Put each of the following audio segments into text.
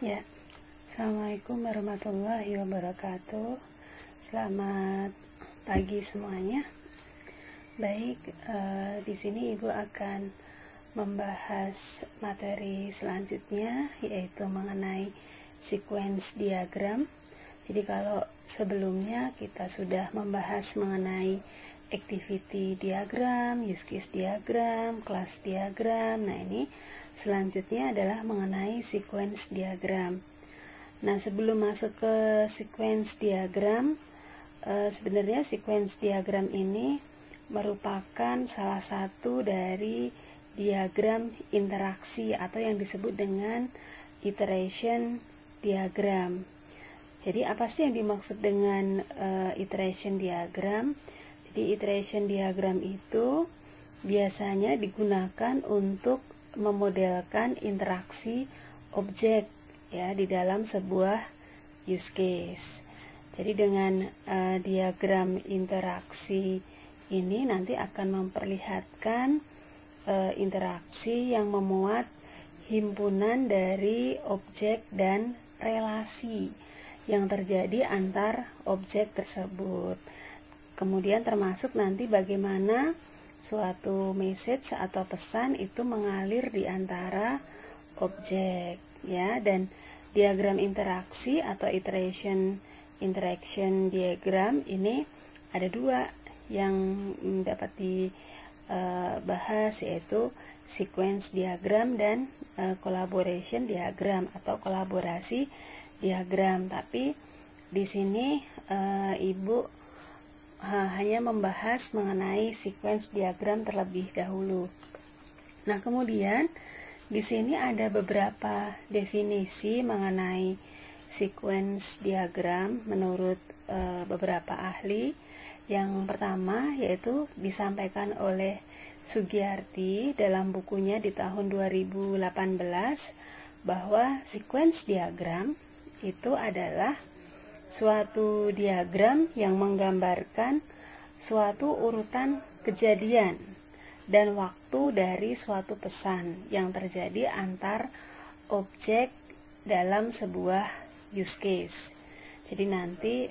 Ya, Assalamualaikum warahmatullahi wabarakatuh. Selamat pagi semuanya. Baik, di sini Ibu akan membahas materi selanjutnya, yaitu mengenai sequence diagram. Jadi kalau sebelumnya kita sudah membahas mengenai activity diagram, use case diagram, class diagram. Nah, ini selanjutnya adalah mengenai sequence diagram. Nah, sebelum masuk ke sequence diagram, sebenarnya sequence diagram ini merupakan salah satu dari diagram interaksi atau yang disebut dengan iteration diagram. Jadi apa sih yang dimaksud dengan iteration diagram? Jadi iteration diagram itu biasanya digunakan untuk memodelkan interaksi objek ya di dalam sebuah use case. Jadi dengan diagram interaksi ini nanti akan memperlihatkan interaksi yang memuat himpunan dari objek dan relasi yang terjadi antar objek tersebut. Kemudian termasuk nanti bagaimana suatu message atau pesan itu mengalir di antara objek ya. Dan diagram interaksi atau interaction diagram ini ada dua yang dapat dibahas, yaitu sequence diagram dan collaboration diagram atau kolaborasi diagram. Tapi di sini Ibu hanya membahas mengenai sequence diagram terlebih dahulu. Nah, kemudian di sini ada beberapa definisi mengenai sequence diagram menurut beberapa ahli. Yang pertama yaitu disampaikan oleh Sugiyarti dalam bukunya di tahun 2018 bahwa sequence diagram itu adalah suatu diagram yang menggambarkan suatu urutan kejadian dan waktu dari suatu pesan yang terjadi antar objek dalam sebuah use case. Jadi nanti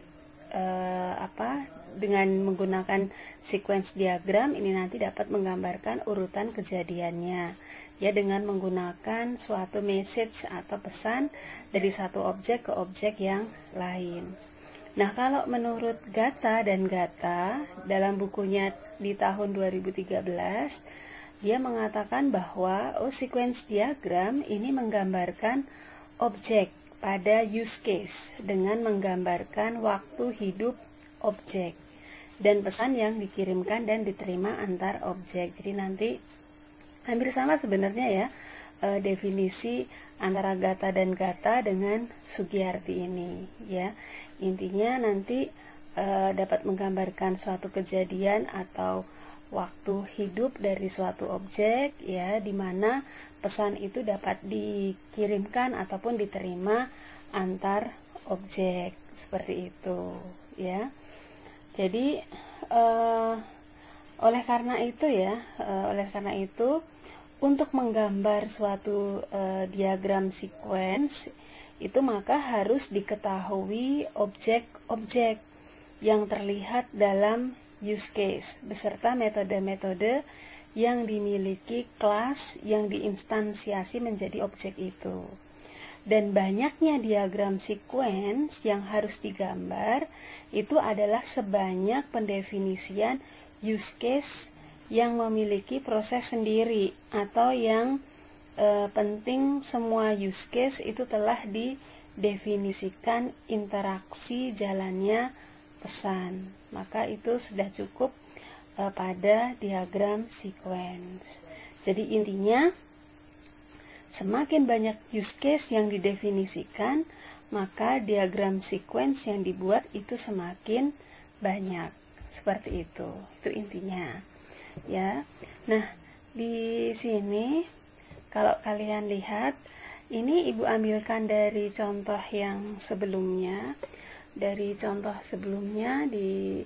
dengan menggunakan sequence diagram ini nanti dapat menggambarkan urutan kejadiannya ya, dengan menggunakan suatu message atau pesan dari satu objek ke objek yang lain. Nah, kalau menurut Gata dan Gata dalam bukunya di tahun 2013, dia mengatakan bahwa sequence diagram ini menggambarkan objek pada use case dengan menggambarkan waktu hidup objek dan pesan yang dikirimkan dan diterima antar objek. Jadi nanti hampir sama sebenarnya ya definisi antara Gata dan Gata dengan Sugiyarti ini ya. Intinya nanti dapat menggambarkan suatu kejadian atau waktu hidup dari suatu objek ya, di mana pesan itu dapat dikirimkan ataupun diterima antar objek seperti itu ya. Jadi oleh karena itu untuk menggambar suatu diagram sequence itu maka harus diketahui objek-objek yang terlihat dalam use case beserta metode-metode yang dimiliki kelas yang diinstansiasi menjadi objek itu. Dan banyaknya diagram sequence yang harus digambar itu adalah sebanyak pendefinisian use case yang memiliki proses sendiri atau yang penting semua use case itu telah didefinisikan interaksi jalannya pesan. Maka itu sudah cukup pada diagram sequence. Jadi intinya semakin banyak use case yang didefinisikan, maka diagram sequence yang dibuat itu semakin banyak. Seperti itu intinya. Ya. Nah, di sini kalau kalian lihat, ini Ibu ambilkan dari contoh yang sebelumnya. Dari contoh sebelumnya di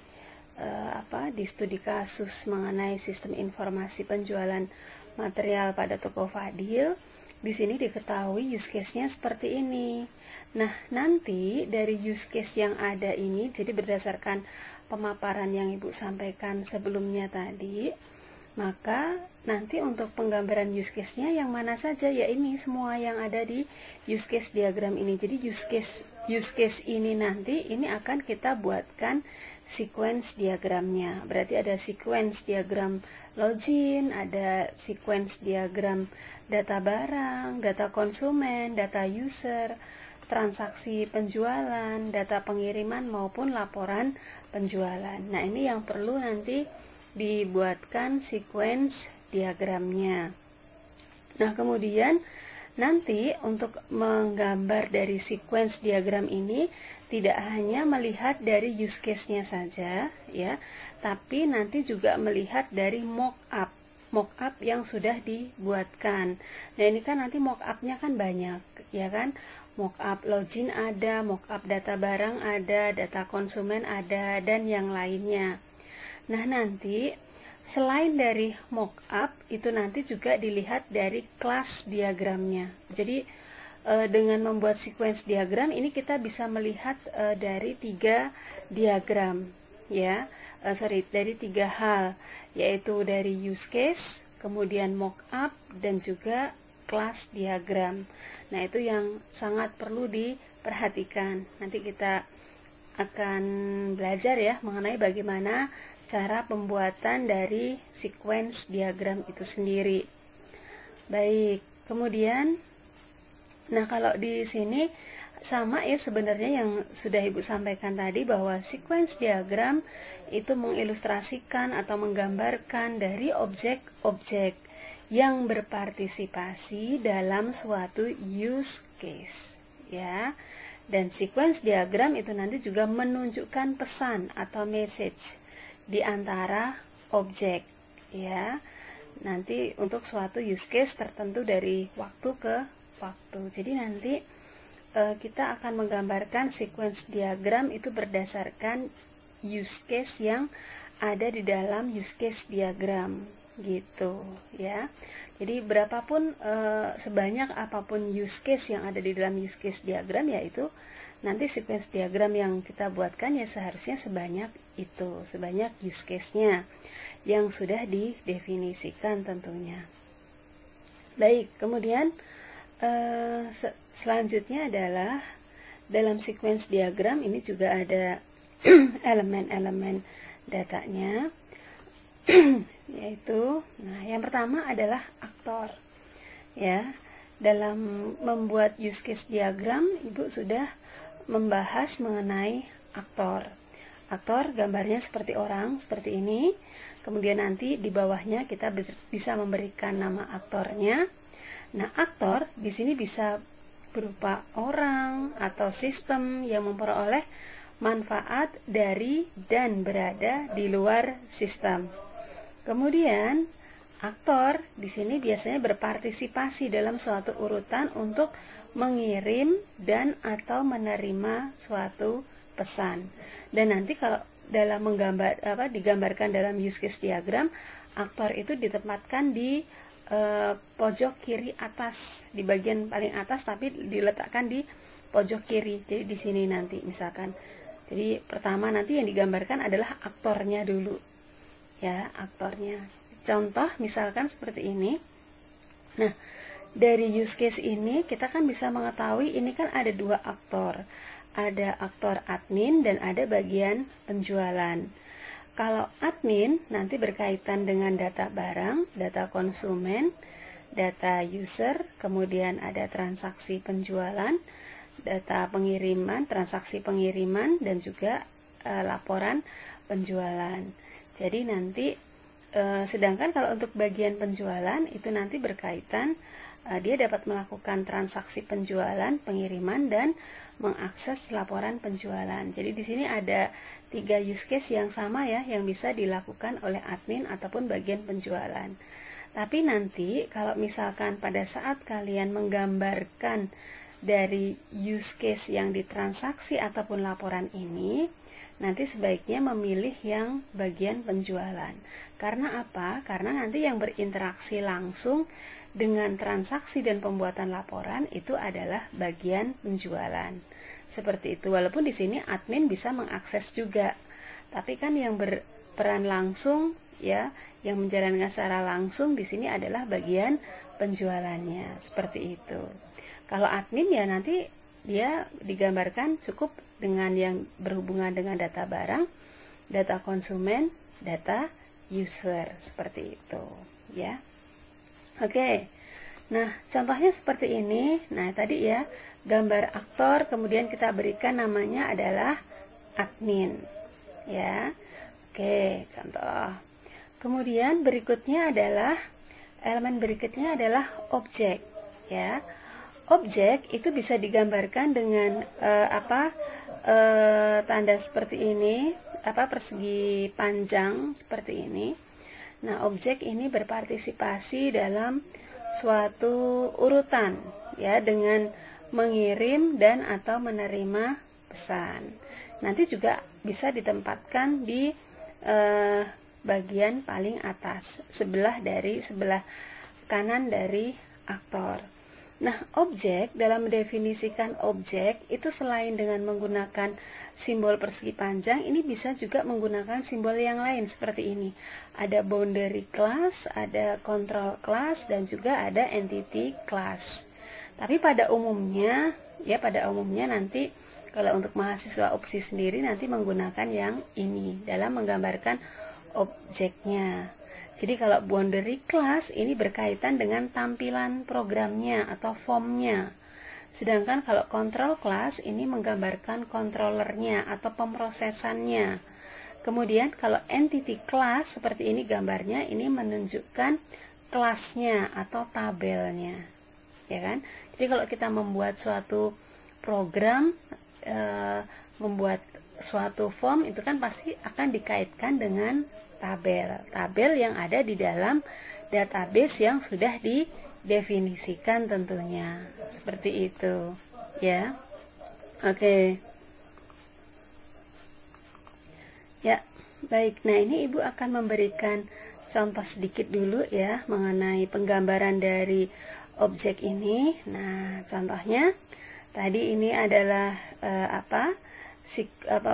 studi kasus mengenai sistem informasi penjualan material pada toko Fadil. di sini diketahui use case-nya seperti ini. Nah, nanti dari use case yang ada ini, jadi berdasarkan pemaparan yang Ibu sampaikan sebelumnya tadi, maka nanti untuk penggambaran use case-nya yang mana saja, ya ini semua yang ada di use case diagram ini. Jadi use case ini nanti ini akan kita buatkan sequence diagramnya. Berarti ada sequence diagram login, ada sequence diagram data barang, data konsumen, data user, transaksi penjualan, data pengiriman maupun laporan penjualan. Nah, ini yang perlu nanti dibuatkan sequence diagramnya. Nah, kemudian nanti untuk menggambar dari sequence diagram ini tidak hanya melihat dari use case-nya saja ya, tapi nanti juga melihat dari mock-up yang sudah dibuatkan. Nah, ini kan nanti mock-up-nya kan banyak ya kan. Mock-up login ada, mock-up data barang ada, data konsumen ada, dan yang lainnya. Nah, nanti selain dari mock-up itu nanti juga dilihat dari kelas diagramnya. Jadi dengan membuat sequence diagram ini kita bisa melihat dari 3 diagram ya. Dari 3 hal, yaitu dari use case, kemudian mock-up, dan juga kelas diagram. Nah, itu yang sangat perlu diperhatikan. Nanti kita akan belajar ya mengenai bagaimana cara pembuatan dari sequence diagram itu sendiri. Baik, kemudian nah kalau di sini sama ya sebenarnya yang sudah Ibu sampaikan tadi, bahwa sequence diagram itu mengilustrasikan atau menggambarkan dari objek-objek yang berpartisipasi dalam suatu use case ya. Dan sequence diagram itu nanti juga menunjukkan pesan atau message di antara objek ya. Nanti untuk suatu use case tertentu dari waktu ke waktu. Jadi nanti kita akan menggambarkan sequence diagram itu berdasarkan use case yang ada di dalam use case diagram gitu ya. Jadi berapapun sebanyak apapun use case yang ada di dalam use case diagram, yaitu nanti sequence diagram yang kita buatkan ya seharusnya sebanyak itu, sebanyak use case-nya yang sudah didefinisikan tentunya. Baik, kemudian selanjutnya adalah dalam sequence diagram ini juga ada elemen-elemen datanya. Yaitu, nah yang pertama adalah aktor ya. Dalam membuat use case diagram, Ibu sudah membahas mengenai aktor. Aktor gambarnya seperti orang, seperti ini. Kemudian nanti di bawahnya kita bisa memberikan nama aktornya. Nah, aktor di sini bisa berupa orang atau sistem yang memperoleh manfaat dari dan berada di luar sistem. Kemudian aktor di sini biasanya berpartisipasi dalam suatu urutan untuk mengirim dan atau menerima suatu pesan. Dan nanti kalau dalam digambarkan dalam use case diagram, aktor itu ditempatkan di pojok kiri atas, di bagian paling atas, tapi diletakkan di pojok kiri. Jadi di sini nanti misalkan. Jadi pertama nanti yang digambarkan adalah aktornya dulu. Ya, aktornya. Contoh misalkan seperti ini. Nah, dari use case ini kita kan bisa mengetahui ini kan ada 2 aktor. Ada aktor admin dan ada bagian penjualan. Kalau admin nanti berkaitan dengan data barang, data konsumen, data user, kemudian ada transaksi penjualan, data pengiriman, transaksi pengiriman, dan juga laporan penjualan. Jadi nanti sedangkan kalau untuk bagian penjualan itu nanti berkaitan, dia dapat melakukan transaksi penjualan, pengiriman, dan mengakses laporan penjualan. Jadi di sini ada 3 use case yang sama ya, yang bisa dilakukan oleh admin ataupun bagian penjualan. Tapi nanti kalau misalkan pada saat kalian menggambarkan dari use case yang ditransaksi ataupun laporan ini, nanti sebaiknya memilih yang bagian penjualan. Karena apa? Karena nanti yang berinteraksi langsung dengan transaksi dan pembuatan laporan itu adalah bagian penjualan. Seperti itu. Walaupun di sini admin bisa mengakses juga, tapi kan yang berperan langsung, ya, yang menjalankan secara langsung di sini adalah bagian penjualannya. Seperti itu. Kalau admin ya nanti dia digambarkan cukup dengan yang berhubungan dengan data barang, data konsumen, data user, seperti itu, ya. Oke. Nah, contohnya seperti ini. Nah, tadi ya, gambar aktor, kemudian kita berikan namanya adalah admin, ya. Oke, contoh. Kemudian berikutnya adalah elemen berikutnya adalah objek, ya. Objek itu bisa digambarkan dengan tanda seperti ini, persegi panjang seperti ini. Nah, objek ini berpartisipasi dalam suatu urutan, ya, dengan mengirim dan atau menerima pesan. Nanti juga bisa ditempatkan di bagian paling atas, sebelah kanan dari aktor. Nah, objek, dalam mendefinisikan objek itu selain dengan menggunakan simbol persegi panjang, ini bisa juga menggunakan simbol yang lain seperti ini. Ada boundary class, ada control class, dan juga ada entity class. Tapi pada umumnya nanti kalau untuk mahasiswa opsi sendiri nanti menggunakan yang ini dalam menggambarkan objeknya. Jadi kalau boundary class ini berkaitan dengan tampilan programnya atau formnya. Sedangkan kalau control class ini menggambarkan controllernya atau pemrosesannya. Kemudian kalau entity class seperti ini gambarnya, ini menunjukkan kelasnya atau tabelnya. Ya kan? Jadi kalau kita membuat suatu program, membuat suatu form, itu kan pasti akan dikaitkan dengan tabel yang ada di dalam database yang sudah didefinisikan tentunya. Seperti itu, ya. Oke. Ya, baik. Nah, ini Ibu akan memberikan contoh sedikit dulu ya mengenai penggambaran dari objek ini. Nah, contohnya tadi ini adalah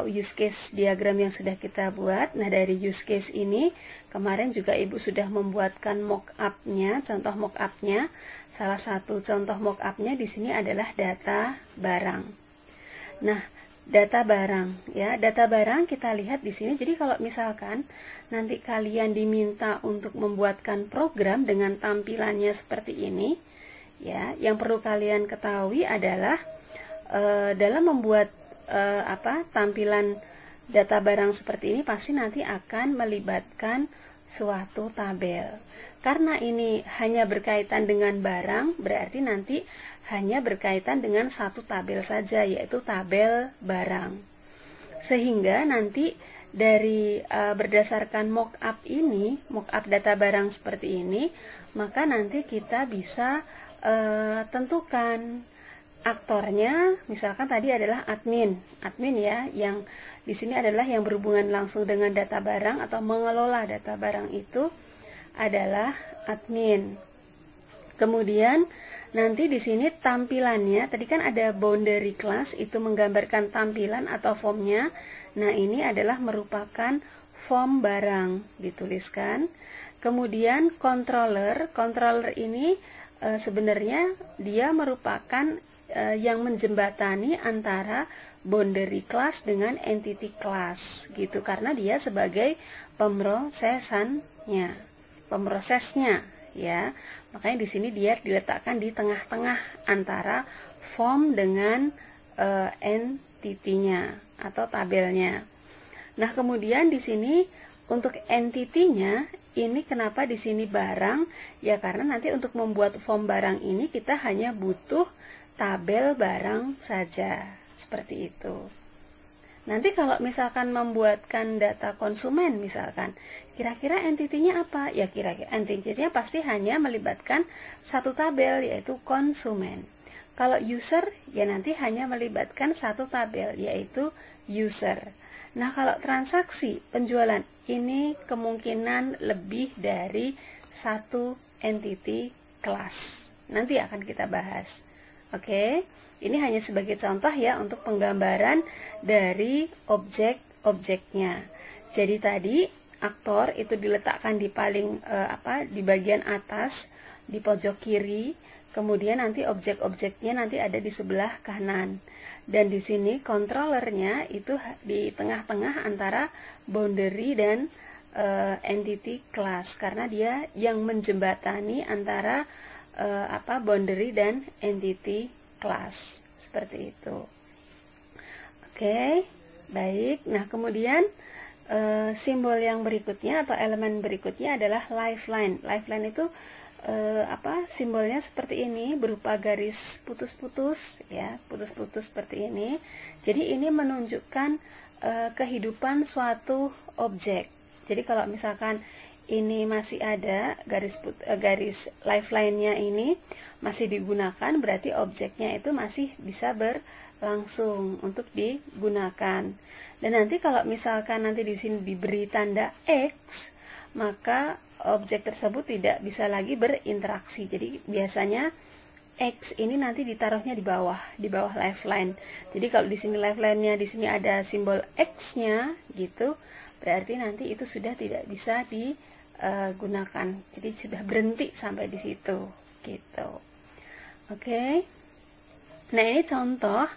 use case diagram yang sudah kita buat. Nah, dari use case ini kemarin juga Ibu sudah membuatkan mock-up-nya, contoh mock-up-nya. Salah satu contoh mock-up-nya di sini adalah data barang. Nah, data barang ya, data barang kita lihat di sini. Jadi kalau misalkan nanti kalian diminta untuk membuatkan program dengan tampilannya seperti ini, ya, yang perlu kalian ketahui adalah dalam membuat tampilan data barang seperti ini pasti nanti akan melibatkan suatu tabel. Karena ini hanya berkaitan dengan barang, berarti nanti hanya berkaitan dengan satu tabel saja, yaitu tabel barang. Sehingga nanti dari berdasarkan mockup ini, mockup data barang seperti ini, maka nanti kita bisa tentukan aktornya. Misalkan tadi adalah admin ya, yang di sini adalah yang berhubungan langsung dengan data barang atau mengelola data barang itu adalah admin. Kemudian nanti di sini tampilannya, tadi kan ada boundary class itu menggambarkan tampilan atau formnya. Nah, ini adalah merupakan form barang dituliskan. Kemudian controller ini sebenarnya dia merupakan yang menjembatani antara boundary class dengan entity class gitu, karena dia sebagai pemrosesnya ya. Makanya di sini dia diletakkan di tengah-tengah antara form dengan entity-nya atau tabelnya. Nah, kemudian di sini untuk entity-nya ini kenapa di sini barang? Ya karena nanti untuk membuat form barang ini kita hanya butuh tabel barang saja, seperti itu. Nanti kalau misalkan membuatkan data konsumen misalkan, kira-kira entity-nya apa? Ya kira-kira entity-nya pasti hanya melibatkan satu tabel, yaitu konsumen. Kalau user, ya nanti hanya melibatkan satu tabel, yaitu user. Nah, kalau transaksi penjualan ini kemungkinan lebih dari satu entity class. Nanti akan kita bahas. Oke, ini hanya sebagai contoh ya untuk penggambaran dari objek-objeknya. Jadi tadi aktor itu diletakkan di paling di bagian atas di pojok kiri. Kemudian nanti objek-objeknya nanti ada di sebelah kanan. Dan di sini controllernya itu di tengah-tengah antara boundary dan entity class, karena dia yang menjembatani antara boundary dan entity class, seperti itu. Oke, baik. Nah, kemudian simbol yang berikutnya atau elemen berikutnya adalah lifeline. Lifeline itu simbolnya seperti ini, berupa garis putus-putus ya, putus-putus seperti ini. Jadi ini menunjukkan kehidupan suatu objek. Jadi kalau misalkan ini masih ada garis lifeline-nya ini masih digunakan, berarti objeknya itu masih bisa berlangsung untuk digunakan. Dan nanti kalau misalkan nanti di sini diberi tanda X, maka objek tersebut tidak bisa lagi berinteraksi. Jadi biasanya X ini nanti ditaruhnya di bawah lifeline. Jadi kalau di sini lifeline-nya di sini ada simbol X-nya gitu, berarti nanti itu sudah tidak bisa digunakan. Jadi sudah berhenti sampai di situ gitu. Oke. Nah, ini contoh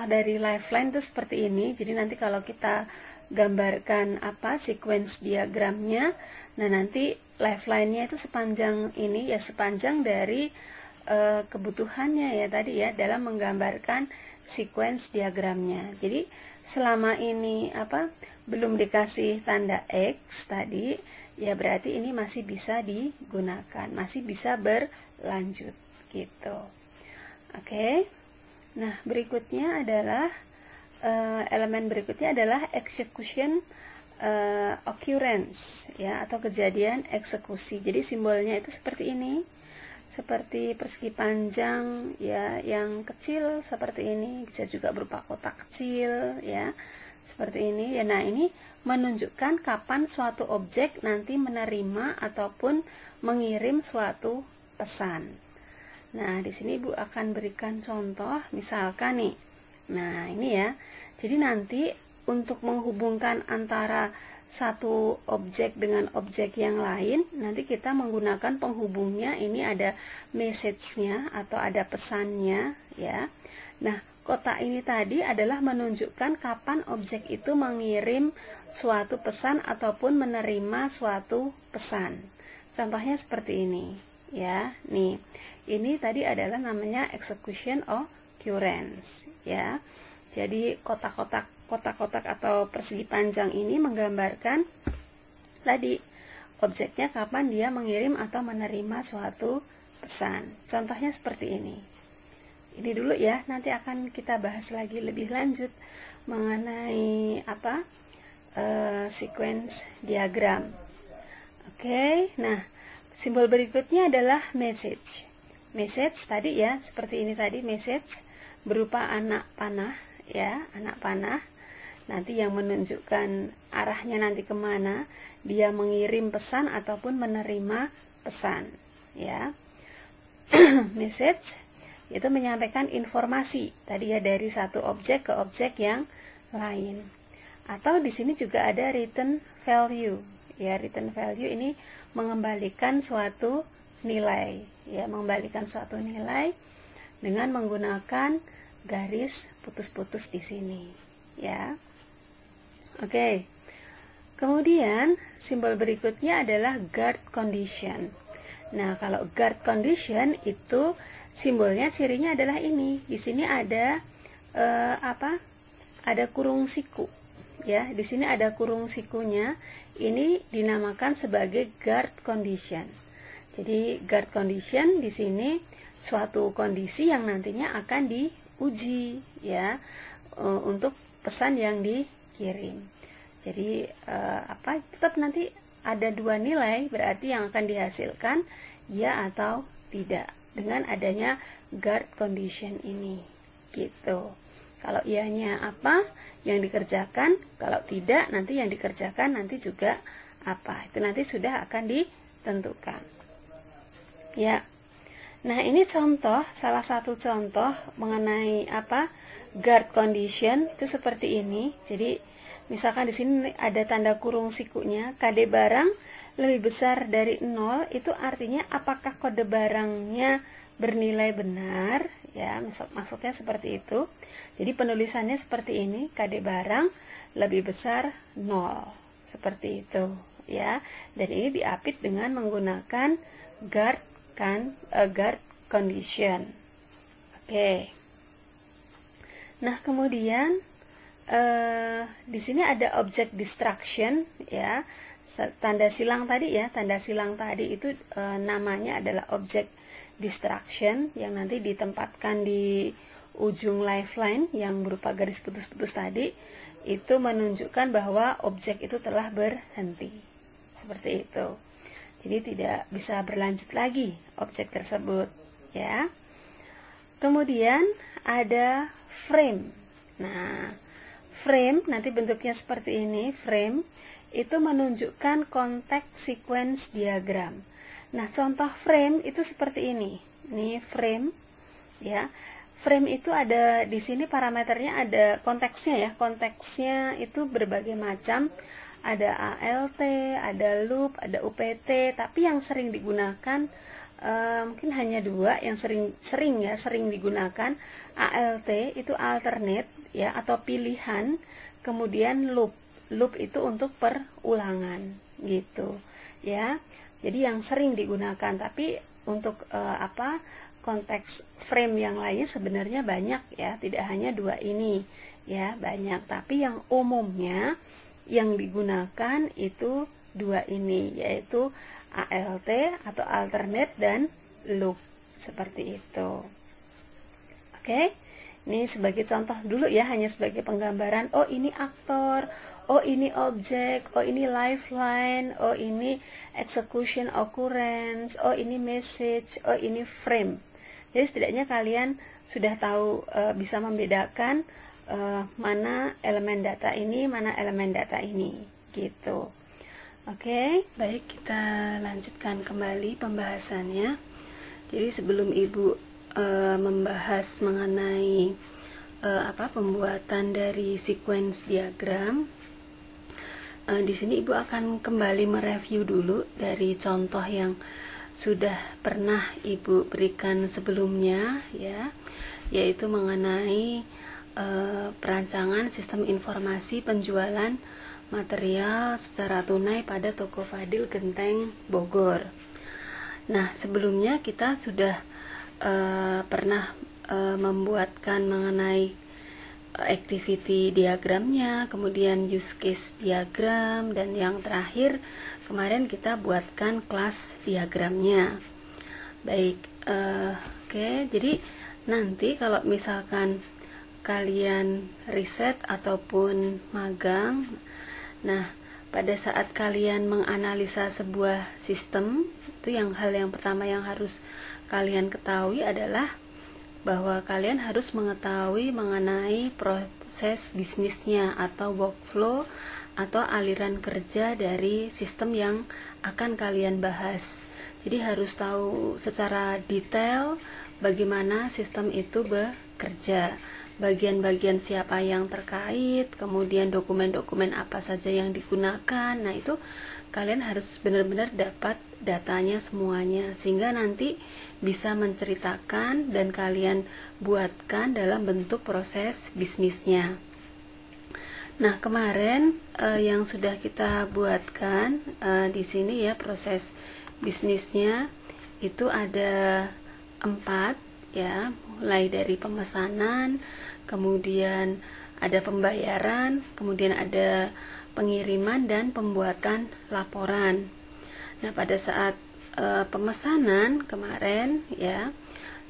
dari lifeline itu seperti ini. Jadi nanti kalau kita gambarkan sequence diagramnya, nah nanti lifeline-nya itu sepanjang ini ya, sepanjang dari kebutuhannya ya tadi ya, dalam menggambarkan sequence diagramnya. Jadi selama ini belum dikasih tanda X tadi ya, berarti ini masih bisa digunakan, masih bisa berlanjut gitu. Oke. Nah, berikutnya adalah elemen berikutnya adalah execution occurrence ya, atau kejadian eksekusi. Jadi simbolnya itu seperti ini, seperti persegi panjang ya, yang kecil seperti ini, bisa juga berupa kotak kecil ya, seperti ini ya. Nah, ini menunjukkan kapan suatu objek nanti menerima ataupun mengirim suatu pesan. Nah, di sini Ibu akan berikan contoh, misalkan nih. Nah, ini ya. Jadi nanti untuk menghubungkan antara satu objek dengan objek yang lain, nanti kita menggunakan penghubungnya. Ini ada message-nya atau ada pesannya ya. Nah, kotak ini tadi adalah menunjukkan kapan objek itu mengirim suatu pesan ataupun menerima suatu pesan. Contohnya seperti ini ya. Nih, ini tadi adalah namanya execution occurrence ya. Jadi kotak-kotak atau persegi panjang ini menggambarkan tadi objeknya kapan dia mengirim atau menerima suatu pesan. Contohnya seperti ini. Ini dulu ya, nanti akan kita bahas lagi lebih lanjut mengenai sequence diagram. Oke, nah simbol berikutnya adalah message. Message tadi ya, seperti ini tadi, message berupa anak panah ya, anak panah nanti yang menunjukkan arahnya nanti kemana dia mengirim pesan ataupun menerima pesan ya. Message itu menyampaikan informasi tadi ya, dari satu objek ke objek yang lain. Atau di sini juga ada return value ya. Return value ini mengembalikan suatu nilai ya, mengembalikan suatu nilai dengan menggunakan garis putus-putus di sini ya. Oke. Kemudian simbol berikutnya adalah guard condition. Nah, kalau guard condition itu simbolnya, cirinya adalah ini. Di sini ada ada kurung siku ya. Di sini ada kurung sikunya. Ini dinamakan sebagai guard condition. Jadi guard condition di sini suatu kondisi yang nantinya akan diuji ya, untuk pesan yang dikirim. Jadi tetap nanti ada dua nilai, berarti yang akan dihasilkan ya atau tidak dengan adanya guard condition ini gitu. Kalau iyanya apa yang dikerjakan, kalau tidak nanti yang dikerjakan nanti juga apa. Itu nanti sudah akan ditentukan. Ya. Nah, ini contoh, salah satu contoh mengenai apa? Guard condition itu seperti ini. Jadi, misalkan di sini ada tanda kurung sikunya, KD barang lebih besar dari 0, itu artinya apakah kode barangnya bernilai benar, ya, maksudnya seperti itu. Jadi penulisannya seperti ini, KD barang lebih besar 0, seperti itu, ya. Dan ini diapit dengan menggunakan guard condition. Oke. Nah, kemudian di sini ada object distraction, ya. Tanda silang tadi ya, tanda silang tadi itu namanya adalah object distraction yang nanti ditempatkan di ujung lifeline yang berupa garis putus-putus tadi, itu menunjukkan bahwa objek itu telah berhenti. Seperti itu. Jadi tidak bisa berlanjut lagi objek tersebut, ya. Kemudian ada frame. Nah, frame nanti bentuknya seperti ini. Frame itu menunjukkan konteks sequence diagram. Nah, contoh frame itu seperti ini. Ini frame, ya. Frame itu ada di sini parameternya, ada konteksnya ya. Konteksnya itu berbagai macam. Ada ALT, ada loop, ada UPT, tapi yang sering digunakan mungkin hanya dua yang sering digunakan. ALT itu alternate, ya, atau pilihan. Kemudian loop itu untuk perulangan, gitu, ya. Jadi yang sering digunakan, tapi untuk konteks frame yang lainnya sebenarnya banyak, ya, tidak hanya dua ini, ya, banyak. Tapi yang umumnya yang digunakan itu dua ini, yaitu ALT atau alternate dan loop, seperti itu. Oke, ini sebagai contoh dulu ya, hanya sebagai penggambaran. Oh, ini aktor, oh ini objek, oh ini lifeline, oh ini execution occurrence, oh ini message, oh ini frame. Jadi setidaknya kalian sudah tahu, bisa membedakan mana elemen data ini, mana elemen data ini, gitu. Oke, baik, kita lanjutkan kembali pembahasannya. Jadi sebelum Ibu membahas mengenai pembuatan dari sequence diagram, di sini Ibu akan kembali mereview dulu dari contoh yang sudah pernah Ibu berikan sebelumnya, ya, yaitu mengenai perancangan sistem informasi penjualan material secara tunai pada Toko Fadil Genteng Bogor. Nah, sebelumnya kita sudah pernah membuatkan mengenai activity diagramnya, kemudian use case diagram, dan yang terakhir kemarin kita buatkan kelas diagramnya. Baik, oke, jadi nanti kalau misalkan kalian riset ataupun magang, nah pada saat kalian menganalisa sebuah sistem, itu hal yang pertama yang harus kalian ketahui adalah bahwa kalian harus mengetahui mengenai proses bisnisnya atau workflow atau aliran kerja dari sistem yang akan kalian bahas. Jadi harus tahu secara detail bagaimana sistem itu bekerja, bagian-bagian siapa yang terkait, kemudian dokumen-dokumen apa saja yang digunakan. Nah, itu kalian harus benar-benar dapat datanya semuanya, sehingga nanti bisa menceritakan dan kalian buatkan dalam bentuk proses bisnisnya. Nah, kemarin yang sudah kita buatkan di sini ya, proses bisnisnya itu ada 4, ya, mulai dari pemesanan, kemudian ada pembayaran, kemudian ada pengiriman dan pembuatan laporan. Nah, pada saat pemesanan kemarin, ya,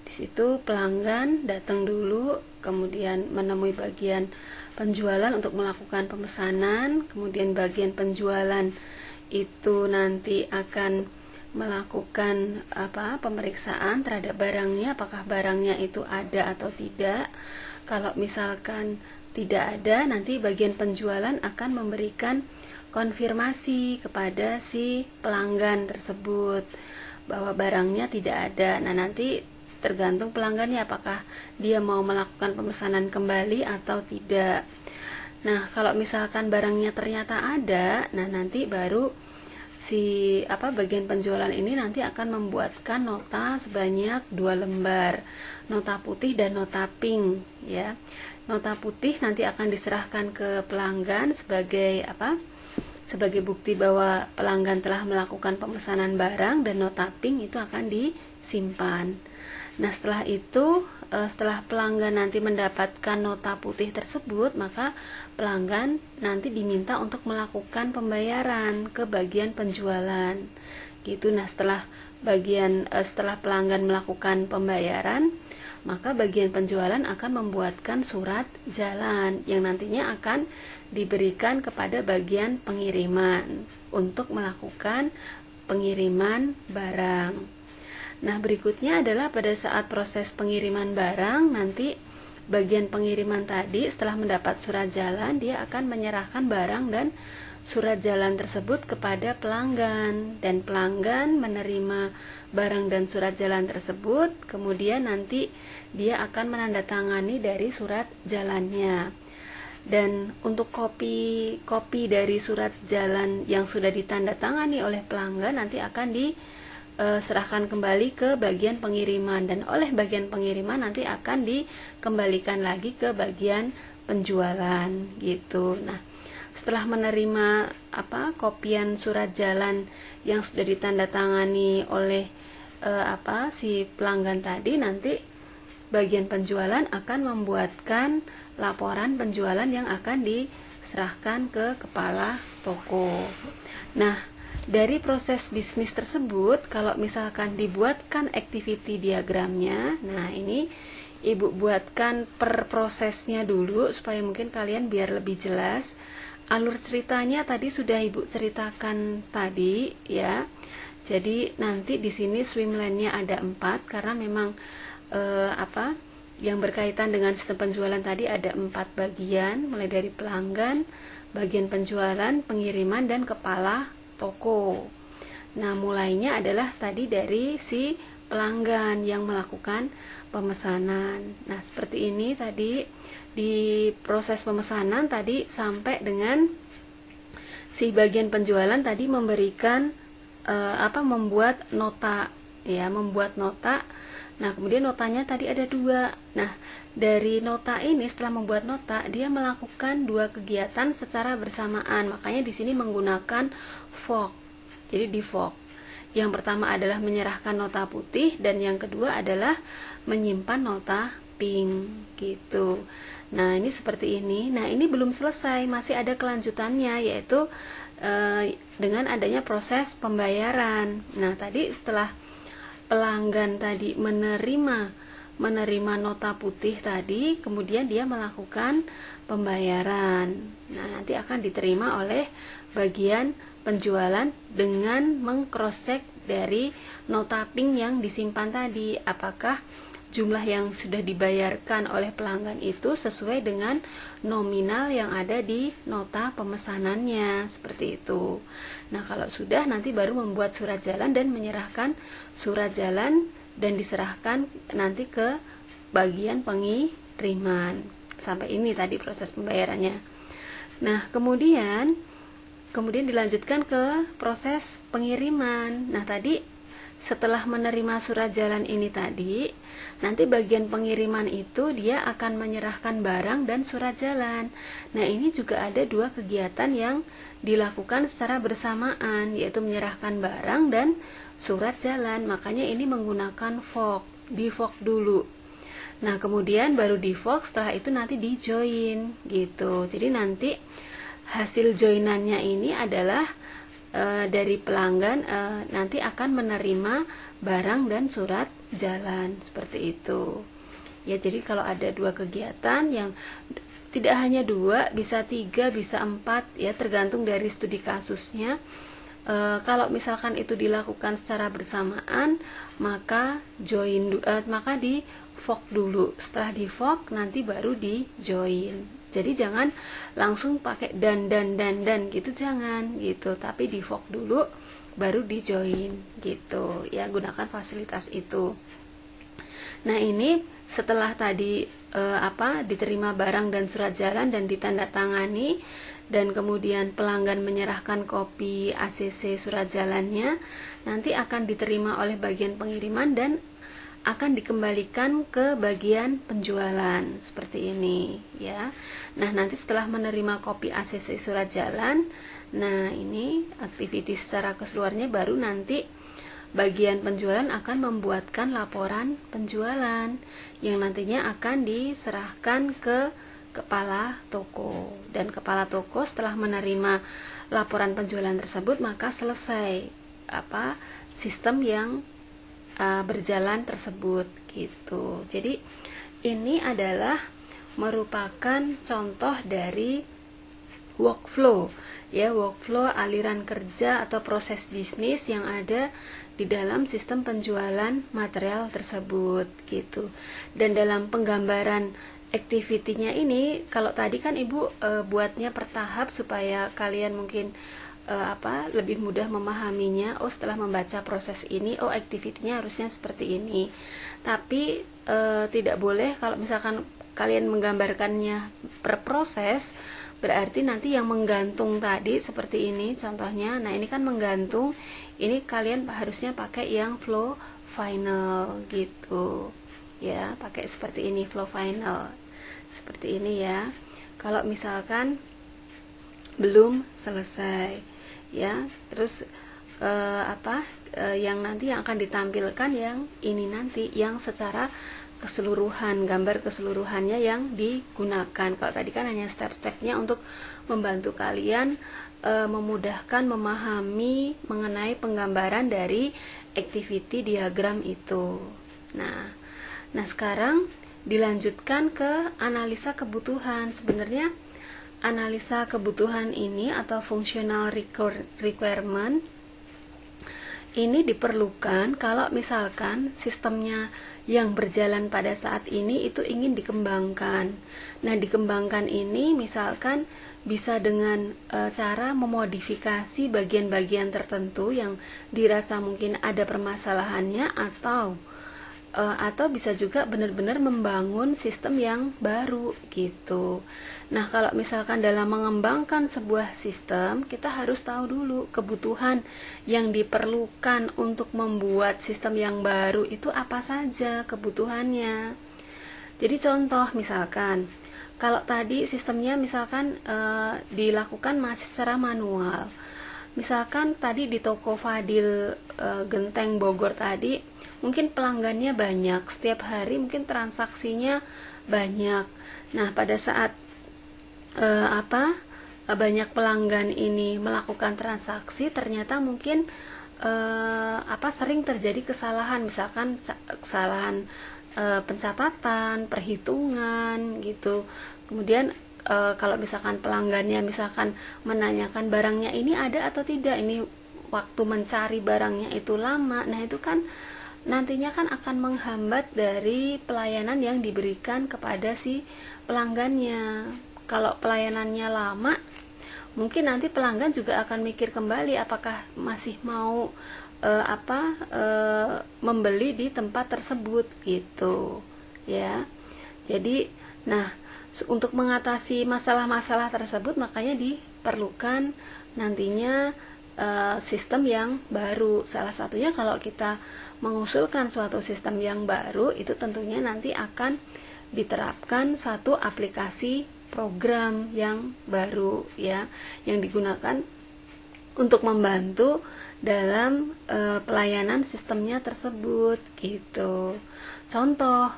di situ pelanggan datang dulu, kemudian menemui bagian penjualan untuk melakukan pemesanan, kemudian bagian penjualan itu nanti akan melakukan pemeriksaan terhadap barangnya, apakah barangnya itu ada atau tidak. Kalau misalkan tidak ada, nanti bagian penjualan akan memberikan konfirmasi kepada si pelanggan tersebut bahwa barangnya tidak ada. Nah, nanti tergantung pelanggannya apakah dia mau melakukan pemesanan kembali atau tidak. Nah, kalau misalkan barangnya ternyata ada, nah nanti baru si bagian penjualan ini nanti akan membuatkan nota sebanyak 2 lembar, nota putih dan nota pink ya. Nota putih nanti akan diserahkan ke pelanggan sebagai sebagai bukti bahwa pelanggan telah melakukan pemesanan barang, dan nota pink itu akan disimpan. Nah, setelah itu setelah pelanggan nanti mendapatkan nota putih tersebut, maka pelanggan nanti diminta untuk melakukan pembayaran ke bagian penjualan gitu. Nah, setelah pelanggan melakukan pembayaran, maka bagian penjualan akan membuatkan surat jalan yang nantinya akan diberikan kepada bagian pengiriman untuk melakukan pengiriman barang. Nah, berikutnya adalah pada saat proses pengiriman barang, nanti bagian pengiriman tadi setelah mendapat surat jalan, dia akan menyerahkan barang dan surat jalan tersebut kepada pelanggan, dan pelanggan menerima barang dan surat jalan tersebut, kemudian nanti dia akan menandatangani dari surat jalannya. Dan untuk kopi dari surat jalan yang sudah ditandatangani oleh pelanggan nanti akan serahkan kembali ke bagian pengiriman, dan oleh bagian pengiriman nanti akan dikembalikan lagi ke bagian penjualan gitu. Nah, setelah menerima kopian surat jalan yang sudah ditandatangani oleh si pelanggan tadi, nanti bagian penjualan akan membuatkan laporan penjualan yang akan diserahkan ke kepala toko. Nah, dari proses bisnis tersebut, kalau misalkan dibuatkan activity diagramnya, nah ini Ibu buatkan per prosesnya dulu supaya mungkin kalian biar lebih jelas. Alur ceritanya tadi sudah Ibu ceritakan tadi ya. Jadi nanti di sini swimlane-nya ada 4 karena memang yang berkaitan dengan sistem penjualan tadi ada 4 bagian, mulai dari pelanggan, bagian penjualan, pengiriman, dan kepala toko. Nah, mulainya adalah tadi dari si pelanggan yang melakukan pemesanan. Nah, seperti ini tadi di proses pemesanan tadi sampai dengan si bagian penjualan tadi memberikan membuat nota ya, membuat nota. Nah, kemudian notanya tadi ada 2. Nah, dari nota ini setelah membuat nota, dia melakukan 2 kegiatan secara bersamaan. Makanya di sini menggunakan fork. Jadi di fork. Yang pertama adalah menyerahkan nota putih, dan yang kedua adalah menyimpan nota pink gitu. Nah, ini seperti ini. Nah, ini belum selesai, masih ada kelanjutannya, yaitu dengan adanya proses pembayaran. Nah, tadi setelah pelanggan tadi menerima nota putih tadi, kemudian dia melakukan pembayaran. Nah, nanti akan diterima oleh bagian penjualan dengan meng-cross-check dari nota pink yang disimpan tadi, apakah jumlah yang sudah dibayarkan oleh pelanggan itu sesuai dengan nominal yang ada di nota pemesanannya, seperti itu. Nah, kalau sudah, nanti baru membuat surat jalan dan menyerahkan surat jalan dan diserahkan nanti ke bagian pengiriman. Sampai ini tadi proses pembayarannya. Nah, kemudian dilanjutkan ke proses pengiriman. Nah, tadi setelah menerima surat jalan ini tadi, nanti bagian pengiriman itu dia akan menyerahkan barang dan surat jalan. Nah, ini juga ada 2 kegiatan yang dilakukan secara bersamaan, yaitu menyerahkan barang dan surat jalan. Makanya ini menggunakan fork, di fork dulu. Nah, kemudian baru di fork, setelah itu nanti di join gitu. Jadi nanti hasil joinannya ini adalah dari pelanggan nanti akan menerima barang dan surat jalan, seperti itu ya. Jadi kalau ada 2 kegiatan, yang tidak hanya 2, bisa 3, bisa 4 ya, tergantung dari studi kasusnya. kalau misalkan itu dilakukan secara bersamaan, maka maka di fork dulu. Setelah di fork nanti baru di join. Jadi jangan langsung pakai dan gitu, jangan gitu, tapi di fork dulu baru di join gitu ya, gunakan fasilitas itu. Nah, ini setelah tadi diterima barang dan surat jalan dan ditandatangani, dan kemudian pelanggan menyerahkan kopi ACC surat jalannya, nanti akan diterima oleh bagian pengiriman dan akan dikembalikan ke bagian penjualan seperti ini ya. Nah, nanti setelah menerima kopi ACC surat jalan, nah ini aktiviti secara keseluruhannya, baru nanti bagian penjualan akan membuatkan laporan penjualan yang nantinya akan diserahkan ke kepala toko, dan kepala toko setelah menerima laporan penjualan tersebut maka selesai sistem yang berjalan tersebut gitu. Jadi ini adalah merupakan contoh dari workflow ya, workflow aliran kerja atau proses bisnis yang ada di dalam sistem penjualan material tersebut gitu. Dan dalam penggambaran activity-nya ini, kalau tadi kan Ibu buatnya per tahap supaya kalian mungkin lebih mudah memahaminya. Oh, setelah membaca proses ini, oh activity-nya harusnya seperti ini. Tapi tidak boleh kalau misalkan kalian menggambarkannya per proses, berarti nanti yang menggantung tadi seperti ini contohnya. Nah, ini kan menggantung, ini kalian harusnya pakai yang flow final gitu ya, pakai seperti ini, flow final seperti ini ya. Kalau misalkan belum selesai ya, terus yang nanti yang akan ditampilkan yang ini nanti, yang secara keseluruhan, gambar keseluruhannya yang digunakan. Kalau tadi kan hanya step-stepnya untuk membantu kalian memudahkan memahami mengenai penggambaran dari activity diagram itu. Nah sekarang dilanjutkan ke analisa kebutuhan. Sebenarnya analisa kebutuhan ini atau functional requirement ini diperlukan kalau misalkan sistemnya yang berjalan pada saat ini itu ingin dikembangkan. Nah, dikembangkan ini misalkan bisa dengan cara memodifikasi bagian-bagian tertentu yang dirasa mungkin ada permasalahannya, atau bisa juga benar-benar membangun sistem yang baru gitu. Nah, kalau misalkan dalam mengembangkan sebuah sistem, kita harus tahu dulu kebutuhan yang diperlukan untuk membuat sistem yang baru itu apa saja kebutuhannya. Jadi contoh misalkan, kalau tadi sistemnya misalkan dilakukan masih secara manual. Misalkan tadi di toko Fadil Genteng Bogor tadi, mungkin pelanggannya banyak, setiap hari mungkin transaksinya banyak. Nah, pada saat banyak pelanggan ini melakukan transaksi, ternyata mungkin sering terjadi kesalahan, misalkan kesalahan pencatatan, perhitungan gitu. Kemudian kalau misalkan pelanggannya misalkan menanyakan barangnya ini ada atau tidak, ini waktu mencari barangnya itu lama. Nah, itu kan nantinya kan akan menghambat dari pelayanan yang diberikan kepada si pelanggannya. Kalau pelayanannya lama, mungkin nanti pelanggan juga akan mikir kembali apakah masih mau membeli di tempat tersebut gitu ya. Jadi, nah, untuk mengatasi masalah-masalah tersebut makanya diperlukan nantinya sistem yang baru. Salah satunya kalau kita mengusulkan suatu sistem yang baru, itu tentunya nanti akan diterapkan satu aplikasi program yang baru ya, yang digunakan untuk membantu dalam pelayanan sistemnya tersebut gitu. Contoh,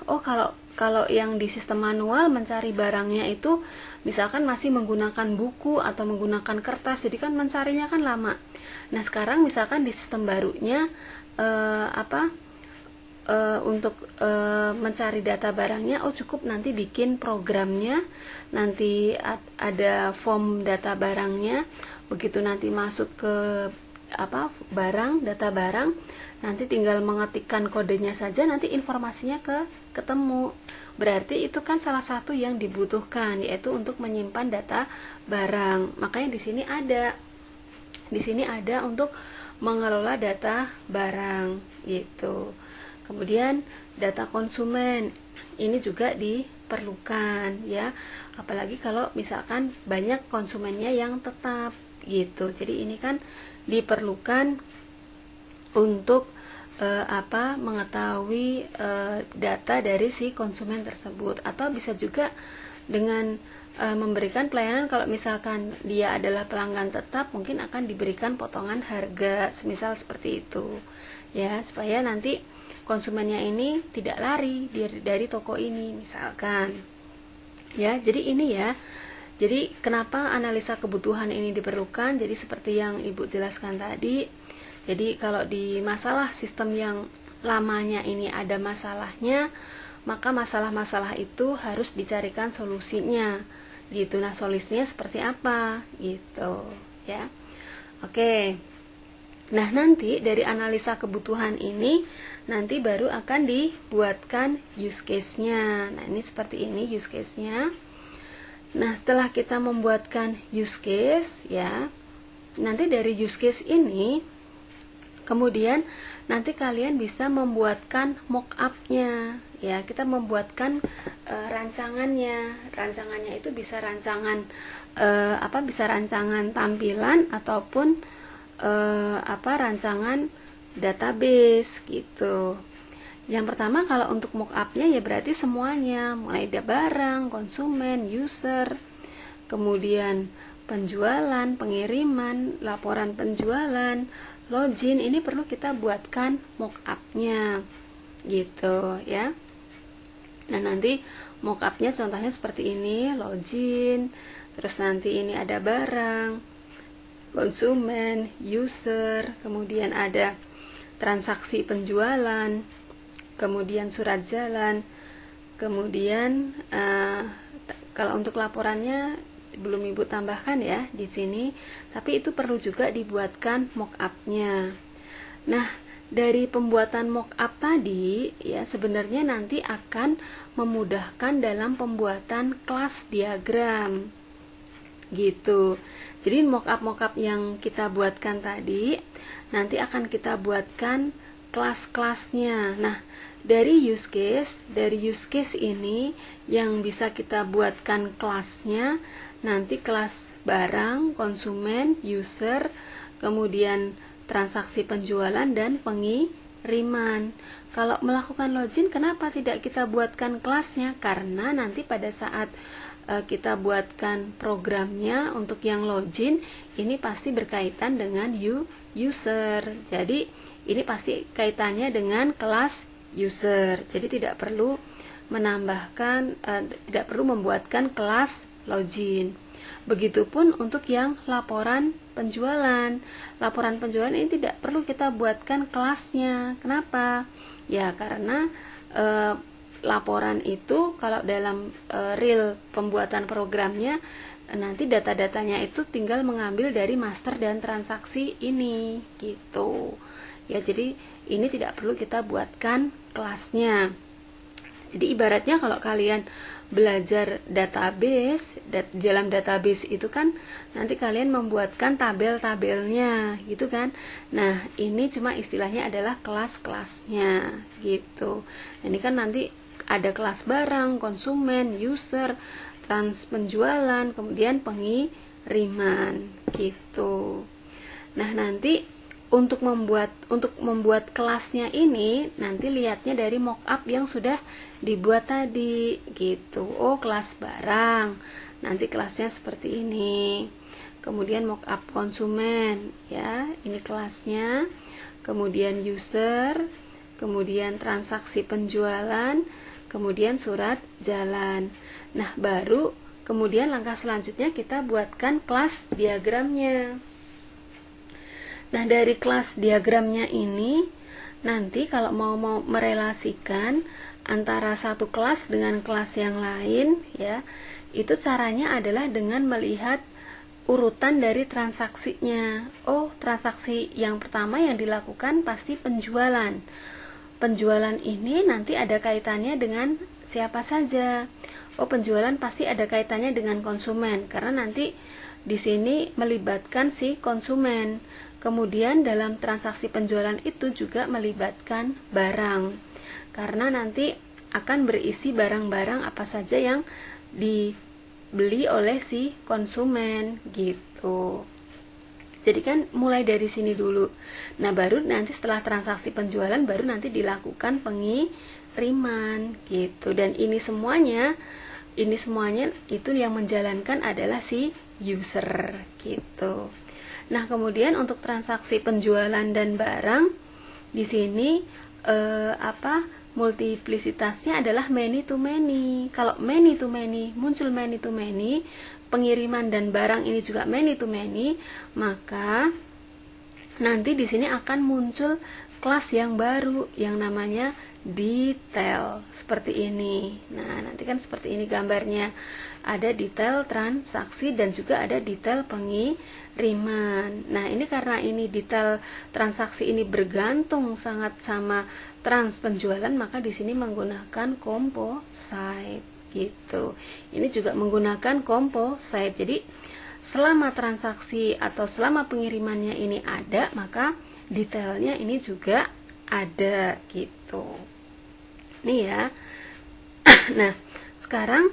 kalau yang di sistem manual mencari barangnya itu misalkan masih menggunakan buku atau menggunakan kertas, jadi kan mencarinya kan lama. Nah, sekarang misalkan di sistem barunya untuk mencari data barangnya, cukup nanti bikin programnya, nanti ada form data barangnya, begitu nanti masuk ke data barang, nanti tinggal mengetikkan kodenya saja, nanti informasinya ketemu. Berarti itu kan salah satu yang dibutuhkan, yaitu untuk menyimpan data barang. Makanya di sini ada untuk mengelola data barang gitu. Kemudian data konsumen ini juga diperlukan ya, apalagi kalau misalkan banyak konsumennya yang tetap gitu. Jadi ini kan diperlukan untuk mengetahui data dari si konsumen tersebut, atau bisa juga dengan memberikan pelayanan. Kalau misalkan dia adalah pelanggan tetap, mungkin akan diberikan potongan harga, semisal seperti itu ya, supaya nanti konsumennya ini tidak lari dari toko ini misalkan ya. Jadi ini ya, jadi kenapa analisa kebutuhan ini diperlukan. Jadi seperti yang Ibu jelaskan tadi, jadi kalau di masalah sistem yang lamanya ini ada masalahnya, maka masalah-masalah itu harus dicarikan solusinya gitu. Nah, solusinya seperti apa gitu ya. Oke. Nah, nanti dari analisa kebutuhan ini nanti baru akan dibuatkan use case-nya. Nah, ini seperti ini use case-nya. Nah, setelah kita membuatkan use case ya, nanti dari use case ini kemudian nanti kalian bisa membuatkan mock-up-nya ya. Kita membuatkan rancangannya. Rancangannya itu bisa rancangan bisa rancangan tampilan ataupun rancangan database gitu. Yang pertama, kalau untuk mock-up-nya ya berarti semuanya, mulai dari barang, konsumen, user, kemudian penjualan, pengiriman, laporan penjualan, login, ini perlu kita buatkan mock-up-nya gitu ya. Nah, nanti mock-up-nya contohnya seperti ini, login, terus nanti ini ada barang, konsumen, user, kemudian ada transaksi penjualan, kemudian surat jalan, kemudian kalau untuk laporannya belum Ibu tambahkan ya di sini, tapi itu perlu juga dibuatkan mock-up-nya. Nah, dari pembuatan mock-up tadi ya, sebenarnya nanti akan memudahkan dalam pembuatan kelas diagram gitu. Jadi mock-up yang kita buatkan tadi nanti akan kita buatkan kelas-kelasnya. Nah, dari use case ini yang bisa kita buatkan kelasnya nanti kelas barang, konsumen, user, kemudian transaksi penjualan dan pengiriman. Kalau melakukan login, kenapa tidak kita buatkan kelasnya? Karena nanti pada saat kita buatkan programnya untuk yang login, ini pasti berkaitan dengan user. Jadi ini pasti kaitannya dengan kelas user. Jadi tidak perlu tidak perlu membuatkan kelas login. Begitupun untuk yang laporan penjualan. Laporan penjualan ini tidak perlu kita buatkan kelasnya. Kenapa? Ya karena laporan itu kalau dalam real pembuatan programnya nanti data-datanya itu tinggal mengambil dari master dan transaksi ini gitu ya. Jadi ini tidak perlu kita buatkan kelasnya. Jadi ibaratnya kalau kalian belajar database, dalam database itu kan nanti kalian membuatkan tabel-tabelnya gitu kan. Nah, ini cuma istilahnya adalah kelas-kelasnya gitu. Ini kan nanti ada kelas barang, konsumen, user, penjualan, kemudian pengiriman gitu. Nah, nanti untuk membuat kelasnya ini nanti lihatnya dari mockup yang sudah dibuat tadi gitu. Oh, kelas barang. Nanti kelasnya seperti ini. Kemudian mockup konsumen ya, ini kelasnya. Kemudian user, kemudian transaksi penjualan, kemudian surat jalan. Nah, baru kemudian langkah selanjutnya kita buatkan kelas diagramnya. Nah, dari kelas diagramnya ini nanti kalau mau merelasikan antara satu kelas dengan kelas yang lain ya, itu caranya adalah dengan melihat urutan dari transaksinya. Oh, transaksi yang pertama yang dilakukan pasti penjualan. Penjualan ini nanti ada kaitannya dengan siapa saja. Oh, penjualan pasti ada kaitannya dengan konsumen karena nanti di sini melibatkan si konsumen. Kemudian dalam transaksi penjualan itu juga melibatkan barang. Karena nanti akan berisi barang-barang apa saja yang dibeli oleh si konsumen gitu. Jadi kan mulai dari sini dulu. Nah, baru nanti setelah transaksi penjualan baru nanti dilakukan pengiriman gitu. Dan ini semuanya itu yang menjalankan adalah si user gitu. Nah, kemudian untuk transaksi penjualan dan barang di sini multiplisitasnya adalah many to many. Kalau many to many muncul many to many, pengiriman dan barang ini juga many to many, maka nanti di sini akan muncul kelas yang baru yang namanya detail seperti ini. Nah, nanti kan seperti ini gambarnya. Ada detail transaksi dan juga ada detail pengiriman. Nah, ini karena ini detail transaksi ini bergantung sangat sama trans penjualan, maka di sini menggunakan composite gitu. Ini juga menggunakan composite. Jadi selama transaksi atau selama pengirimannya ini ada, maka detailnya ini juga ada gitu. Nih ya. Nah, sekarang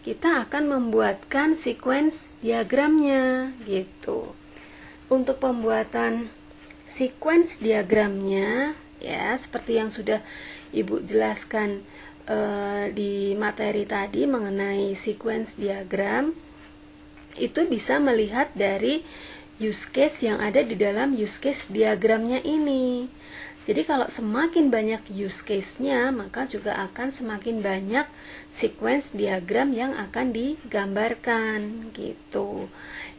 kita akan membuatkan sequence diagramnya gitu. Untuk pembuatan sequence diagramnya ya seperti yang sudah Ibu jelaskan di materi tadi mengenai sequence diagram, itu bisa melihat dari use case yang ada di dalam use case diagramnya ini. Jadi kalau semakin banyak use case-nya, maka juga akan semakin banyak sequence diagram yang akan digambarkan gitu.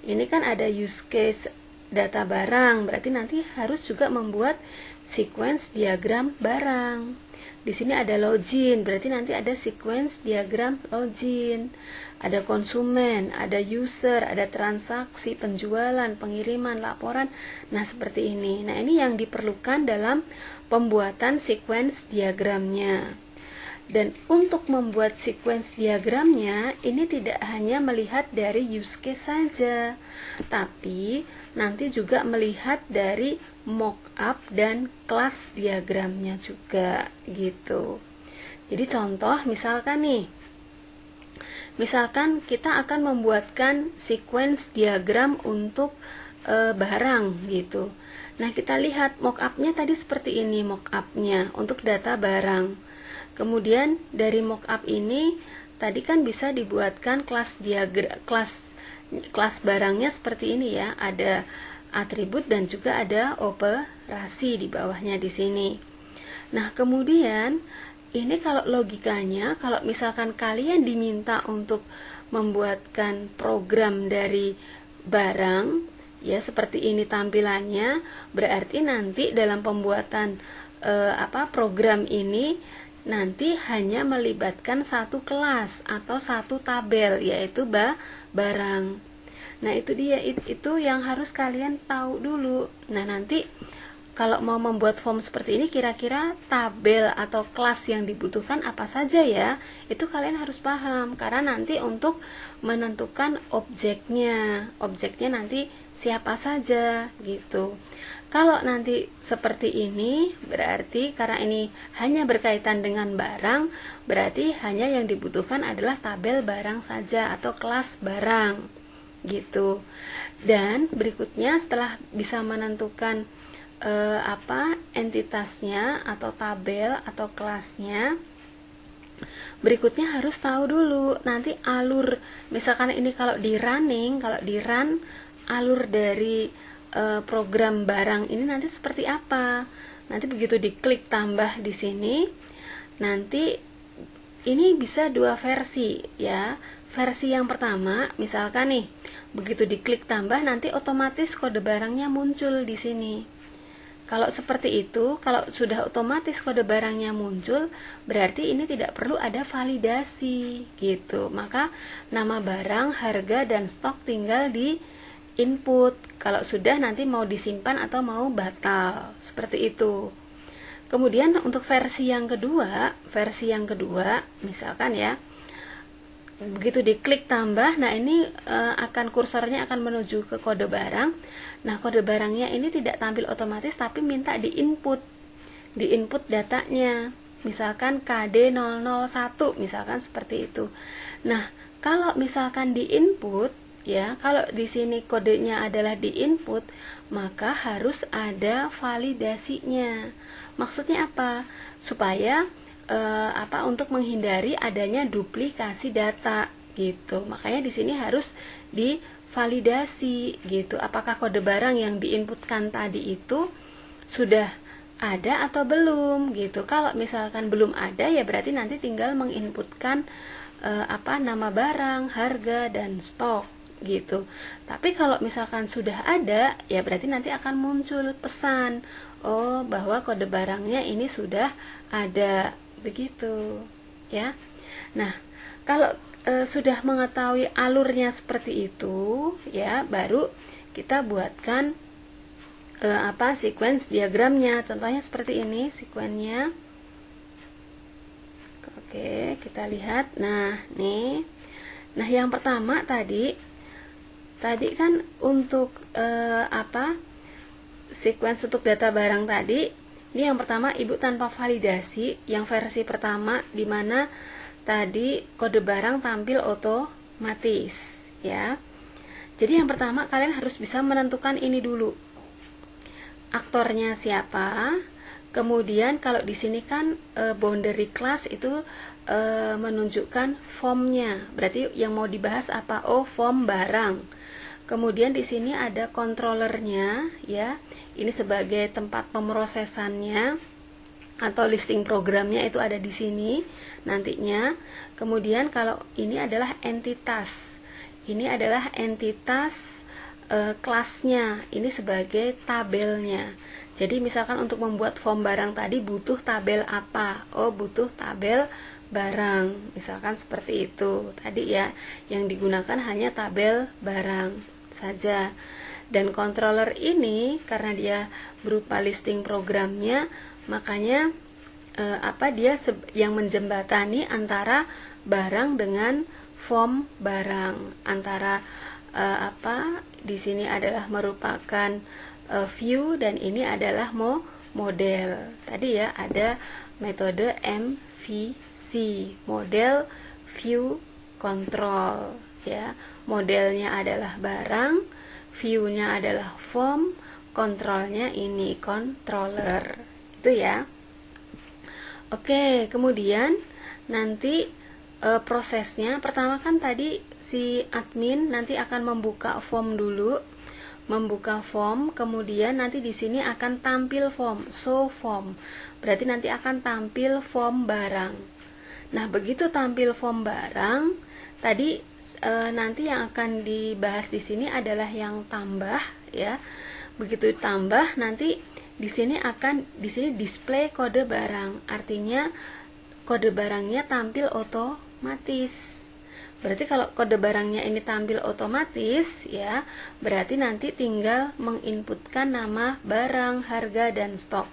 Ini kan ada use case data barang, berarti nanti harus juga membuat sequence diagram barang. Di sini ada login, berarti nanti ada sequence diagram login. Ada konsumen, ada user, ada transaksi, penjualan, pengiriman, laporan. Nah, seperti ini. Nah, ini yang diperlukan dalam pembuatan sequence diagramnya. Dan untuk membuat sequence diagramnya, ini tidak hanya melihat dari use case saja, tapi nanti juga melihat dari mockup dan kelas diagramnya juga gitu. Jadi contoh misalkan nih, misalkan kita akan membuatkan sequence diagram untuk barang gitu. Nah, kita lihat mockupnya tadi seperti ini, mockupnya untuk data barang. Kemudian dari mockup ini tadi kan bisa dibuatkan kelas diagram, kelas barangnya seperti ini ya, ada atribut dan juga ada operasi di bawahnya di sini. Nah, kemudian ini kalau logikanya, kalau misalkan kalian diminta untuk membuatkan program dari barang, ya seperti ini tampilannya, berarti nanti dalam pembuatan program ini nanti hanya melibatkan satu kelas atau satu tabel, yaitu barang. Nah, itu dia, itu yang harus kalian tahu dulu. Nah, nanti kalau mau membuat form seperti ini, kira-kira tabel atau kelas yang dibutuhkan apa saja ya, itu kalian harus paham, karena nanti untuk menentukan objeknya nanti siapa saja gitu. Kalau nanti seperti ini, berarti karena ini hanya berkaitan dengan barang, berarti hanya yang dibutuhkan adalah tabel barang saja atau kelas barang gitu. Dan berikutnya setelah bisa menentukan entitasnya atau tabel atau kelasnya, berikutnya harus tahu dulu nanti alur, misalkan ini kalau di run alur dari program barang ini nanti seperti apa. Nanti begitu diklik tambah di sini, nanti ini bisa dua versi ya. Versi yang pertama, misalkan nih, begitu diklik tambah nanti otomatis kode barangnya muncul di sini. Kalau seperti itu, kalau sudah otomatis kode barangnya muncul, berarti ini tidak perlu ada validasi gitu. Maka nama barang, harga, dan stok tinggal input. Kalau sudah nanti mau disimpan atau mau batal, seperti itu. Kemudian untuk versi yang kedua misalkan ya, begitu diklik tambah, nah ini akan kursornya akan menuju ke kode barang. Nah, kode barangnya ini tidak tampil otomatis tapi minta diinput datanya. Misalkan KD001 misalkan seperti itu. Nah, kalau misalkan diinput ya, kalau di sini kodenya adalah diinput, maka harus ada validasinya. Maksudnya apa? Supaya untuk menghindari adanya duplikasi data gitu. Makanya di sini harus divalidasi gitu. Apakah kode barang yang diinputkan tadi itu sudah ada atau belum gitu. Kalau misalkan belum ada, ya berarti nanti tinggal menginputkan nama barang, harga, dan stok gitu. Tapi kalau misalkan sudah ada, ya berarti nanti akan muncul pesan, oh bahwa kode barangnya ini sudah ada, begitu ya. Nah, kalau sudah mengetahui alurnya seperti itu ya, baru kita buatkan sequence diagramnya. Contohnya seperti ini sekuennya. Oke, kita lihat. Nah, nih. Nah, yang pertama tadi kan untuk sequence untuk data barang tadi, ini yang pertama Ibu tanpa validasi, yang versi pertama di mana tadi kode barang tampil otomatis ya. Jadi yang pertama kalian harus bisa menentukan ini dulu. Aktornya siapa? Kemudian kalau di sini kan boundary class itu menunjukkan formnya. Berarti yang mau dibahas apa? Oh, form barang. Kemudian di sini ada controllernya ya. Ini sebagai tempat pemrosesannya atau listing programnya itu ada di sini nantinya. Kemudian kalau ini adalah entitas. Ini adalah entitas kelasnya, ini sebagai tabelnya. Jadi misalkan untuk membuat form barang tadi butuh tabel apa? Oh, butuh tabel barang. Misalkan seperti itu. Tadi ya, yang digunakan hanya tabel barang saja. Dan controller ini karena dia berupa listing programnya, makanya dia yang menjembatani antara barang dengan form barang, antara di sini adalah merupakan view dan ini adalah model. Tadi ya ada metode MVC, model view control ya. Modelnya adalah barang, view-nya adalah form, kontrolnya ini controller. Itu ya. Oke, kemudian nanti prosesnya pertama kan tadi si admin nanti akan membuka form dulu, kemudian nanti di sini akan tampil form, show form. Berarti nanti akan tampil form barang. Nah, begitu tampil form barang, tadi nanti yang akan dibahas di sini adalah yang tambah ya. Begitu tambah nanti di sini display kode barang. Artinya kode barangnya tampil otomatis. Berarti kalau kode barangnya ini tampil otomatis ya, berarti nanti tinggal menginputkan nama barang, harga, dan stok.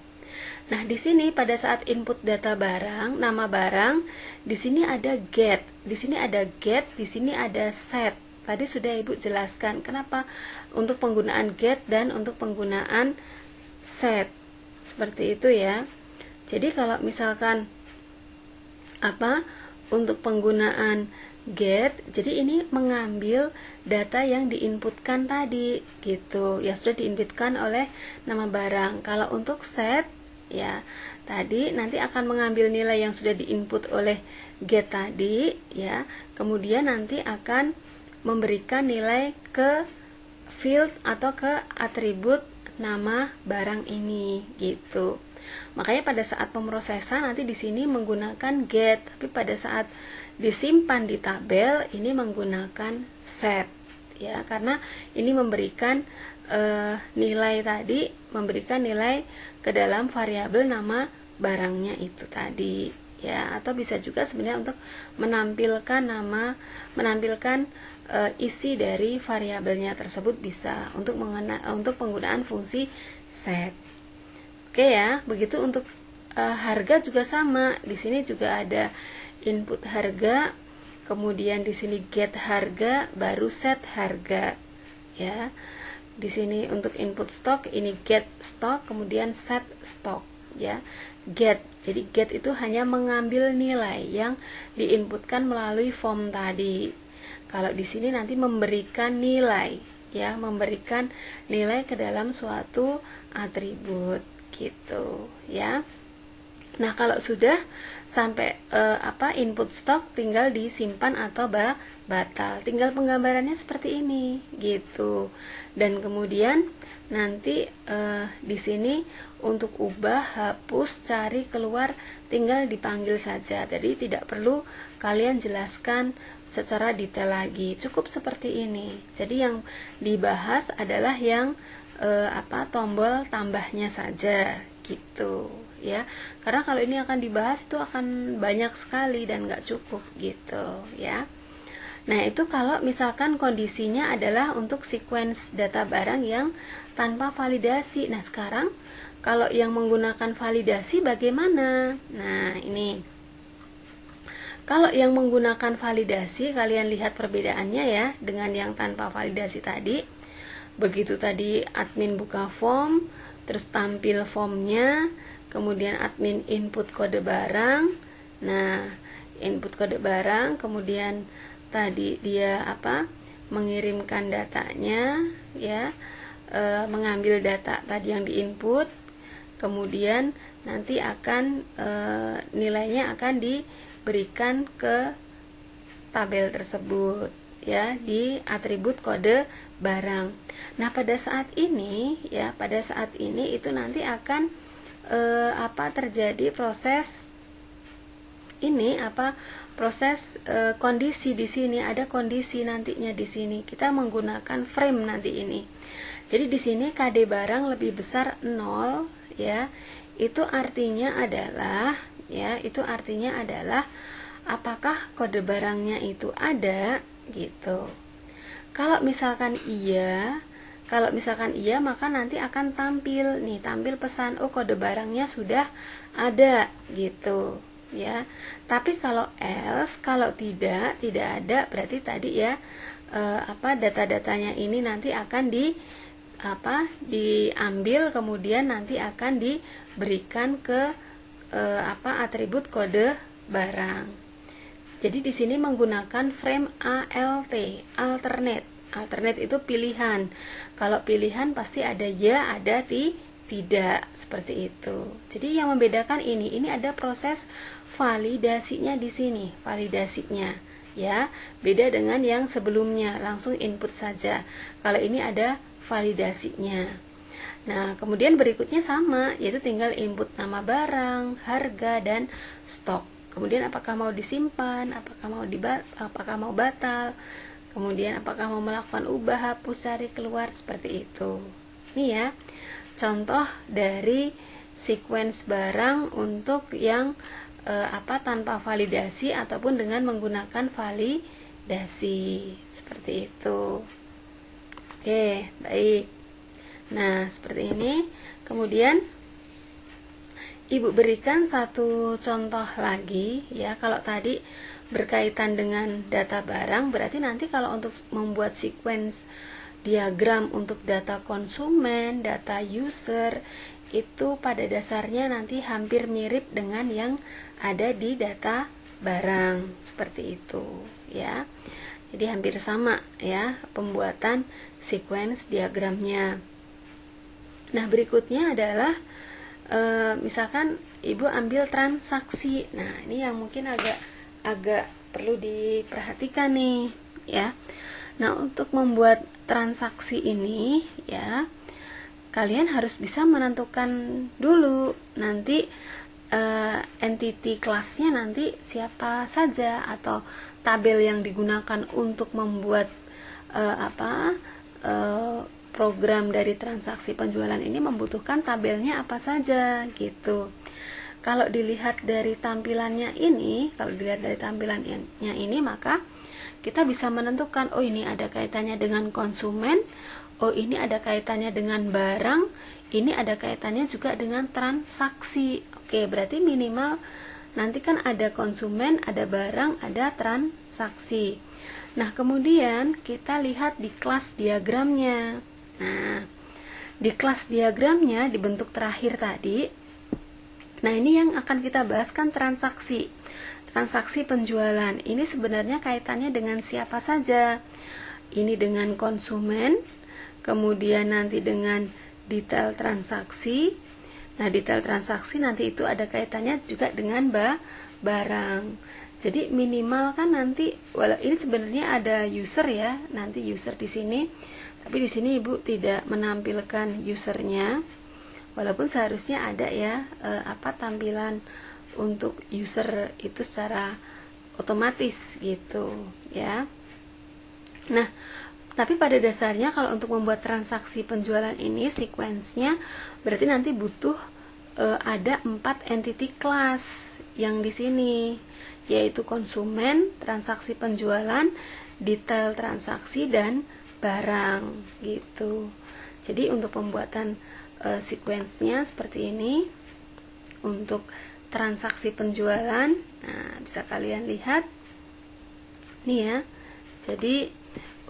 Nah, di sini pada saat input data barang, nama barang, di sini ada get, di sini ada set. Tadi sudah Ibu jelaskan kenapa untuk penggunaan get dan untuk penggunaan set. Seperti itu ya. Jadi kalau misalkan untuk penggunaan get, jadi ini mengambil data yang diinputkan tadi gitu, yang sudah diinputkan oleh nama barang. Kalau untuk set ya, tadi nanti akan mengambil nilai yang sudah diinput oleh get tadi ya, kemudian nanti akan memberikan nilai ke field atau ke atribut nama barang ini gitu. Makanya pada saat pemrosesan nanti di sini menggunakan get, tapi pada saat disimpan di tabel ini menggunakan set ya, karena ini memberikan nilai ke dalam variabel nama barangnya itu tadi ya, atau bisa juga sebenarnya untuk menampilkan isi dari variabelnya tersebut bisa untuk penggunaan fungsi set. Oke ya, begitu untuk harga juga sama. Di sini juga ada input harga, kemudian di sini get harga, baru set harga ya. Di sini untuk input stok ini get stok, kemudian set stok ya. Get, jadi get itu hanya mengambil nilai yang diinputkan melalui form tadi. Kalau di sini nanti memberikan nilai ya, memberikan nilai ke dalam suatu atribut gitu ya. Nah, kalau sudah sampai input stok tinggal disimpan atau batal. Tinggal penggambarannya seperti ini gitu. Dan kemudian nanti di sini untuk ubah, hapus, cari, keluar tinggal dipanggil saja. Jadi tidak perlu kalian jelaskan secara detail lagi. Cukup seperti ini. Jadi yang dibahas adalah yang tombol tambahnya saja gitu ya, karena kalau ini akan dibahas itu akan banyak sekali dan nggak cukup gitu ya. Nah, itu kalau misalkan kondisinya adalah untuk sequence data barang yang tanpa validasi. Nah, sekarang kalau yang menggunakan validasi bagaimana? Nah, ini kalau yang menggunakan validasi, kalian lihat perbedaannya ya dengan yang tanpa validasi tadi. Begitu tadi admin buka form, terus tampil formnya, kemudian admin input kode barang. Nah, input kode barang, kemudian tadi dia mengirimkan datanya ya, mengambil data tadi yang diinput, kemudian nanti akan nilainya akan diberikan ke tabel tersebut ya, di atribut kode barang. Nah, pada saat ini itu nanti akan terjadi proses kondisi di sini. Ada kondisi nantinya di sini. Kita menggunakan frame nanti ini. Jadi di sini KD barang lebih besar 0 ya. Itu artinya adalah apakah kode barangnya itu ada gitu. Kalau misalkan iya, maka nanti akan tampil pesan, oh kode barangnya sudah ada gitu ya. Tapi kalau else, kalau tidak ada, berarti tadi ya data-datanya ini nanti akan diambil, kemudian nanti akan diberikan ke atribut kode barang. Jadi di sini menggunakan frame ALT, alternate itu pilihan. Kalau pilihan pasti ada ya, ada tidak, seperti itu. Jadi yang membedakan ini ada proses validasinya di sini, validasinya ya. Beda dengan yang sebelumnya, langsung input saja. Kalau ini ada validasinya. Nah, kemudian berikutnya sama, yaitu tinggal input nama barang, harga, dan stok. Kemudian apakah mau disimpan, apakah mau batal, kemudian apakah mau melakukan ubah, hapus, cari, keluar, seperti itu. Ini ya, contoh dari sequence barang untuk yang tanpa validasi ataupun dengan menggunakan validasi, seperti itu. Oke, baik. Nah, seperti ini. Kemudian Ibu berikan satu contoh lagi ya. Kalau tadi berkaitan dengan data barang, berarti nanti kalau untuk membuat sequence diagram untuk data konsumen, data user, itu pada dasarnya nanti hampir mirip dengan yang ada di data barang, seperti itu ya. Jadi hampir sama ya pembuatan sequence diagramnya. Nah, berikutnya adalah misalkan ibu ambil transaksi. Nah, ini yang mungkin agak perlu diperhatikan nih ya. Nah, untuk membuat transaksi ini ya, kalian harus bisa menentukan dulu nanti entity kelasnya nanti siapa saja, atau tabel yang digunakan untuk membuat program dari transaksi penjualan ini membutuhkan tabelnya apa saja gitu. kalau dilihat dari tampilannya ini, maka kita bisa menentukan, oh ini ada kaitannya dengan konsumen, oh ini ada kaitannya dengan barang, ini ada kaitannya juga dengan transaksi. Oke, berarti minimal nanti kan ada konsumen, ada barang, ada transaksi. Nah, kemudian kita lihat di kelas diagramnya. Nah, di kelas diagramnya di bentuk terakhir tadi, nah ini yang akan kita bahas kan transaksi penjualan. Ini sebenarnya kaitannya dengan siapa saja. Ini dengan konsumen, kemudian nanti dengan detail transaksi. Nah, detail transaksi nanti itu ada kaitannya juga dengan barang. Jadi minimal kan nanti, walau ini sebenarnya ada user ya, nanti user di sini. Tapi di sini Ibu tidak menampilkan usernya, walaupun seharusnya ada ya tampilan untuk user itu secara otomatis gitu ya. Nah, tapi pada dasarnya kalau untuk membuat transaksi penjualan ini sequence-nya berarti nanti butuh ada 4 entity class yang di sini, yaitu konsumen, transaksi penjualan, detail transaksi, dan barang gitu. Jadi untuk pembuatan sequence-nya seperti ini untuk transaksi penjualan. Nah, bisa kalian lihat nih ya. Jadi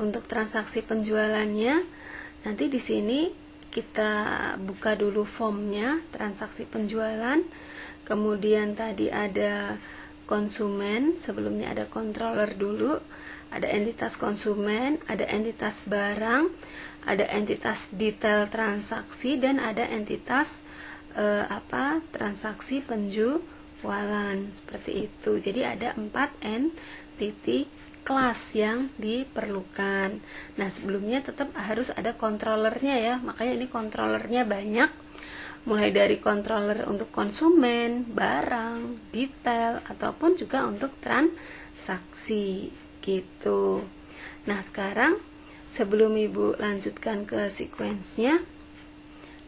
untuk transaksi penjualannya nanti di sini kita buka dulu formnya transaksi penjualan. Kemudian tadi ada konsumen, sebelumnya ada controller dulu, ada entitas konsumen, ada entitas barang, ada entitas detail transaksi, dan ada entitas transaksi penjualan, seperti itu. Jadi ada 4 entity class yang diperlukan. Nah, sebelumnya tetap harus ada controllernya ya, makanya ini controllernya banyak, mulai dari controller untuk konsumen, barang, detail, ataupun juga untuk transaksi gitu. Nah, sekarang sebelum Ibu lanjutkan ke sequence-nya,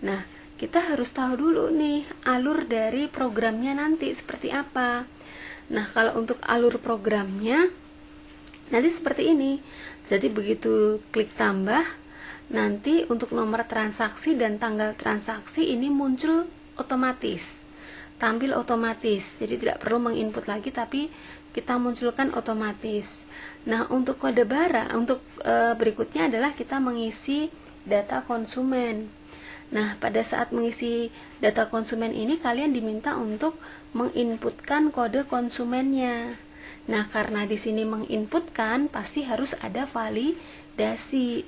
nah kita harus tahu dulu nih alur dari programnya nanti seperti apa. Nah, kalau untuk alur programnya nanti seperti ini. Jadi begitu klik tambah, nanti untuk nomor transaksi dan tanggal transaksi ini muncul otomatis, tampil otomatis. Jadi tidak perlu menginput lagi, tapi kita munculkan otomatis. Nah, untuk kode barang, untuk berikutnya adalah kita mengisi data konsumen. Nah, pada saat mengisi data konsumen ini kalian diminta untuk menginputkan kode konsumennya. Nah, karena di sini menginputkan pasti harus ada validasi.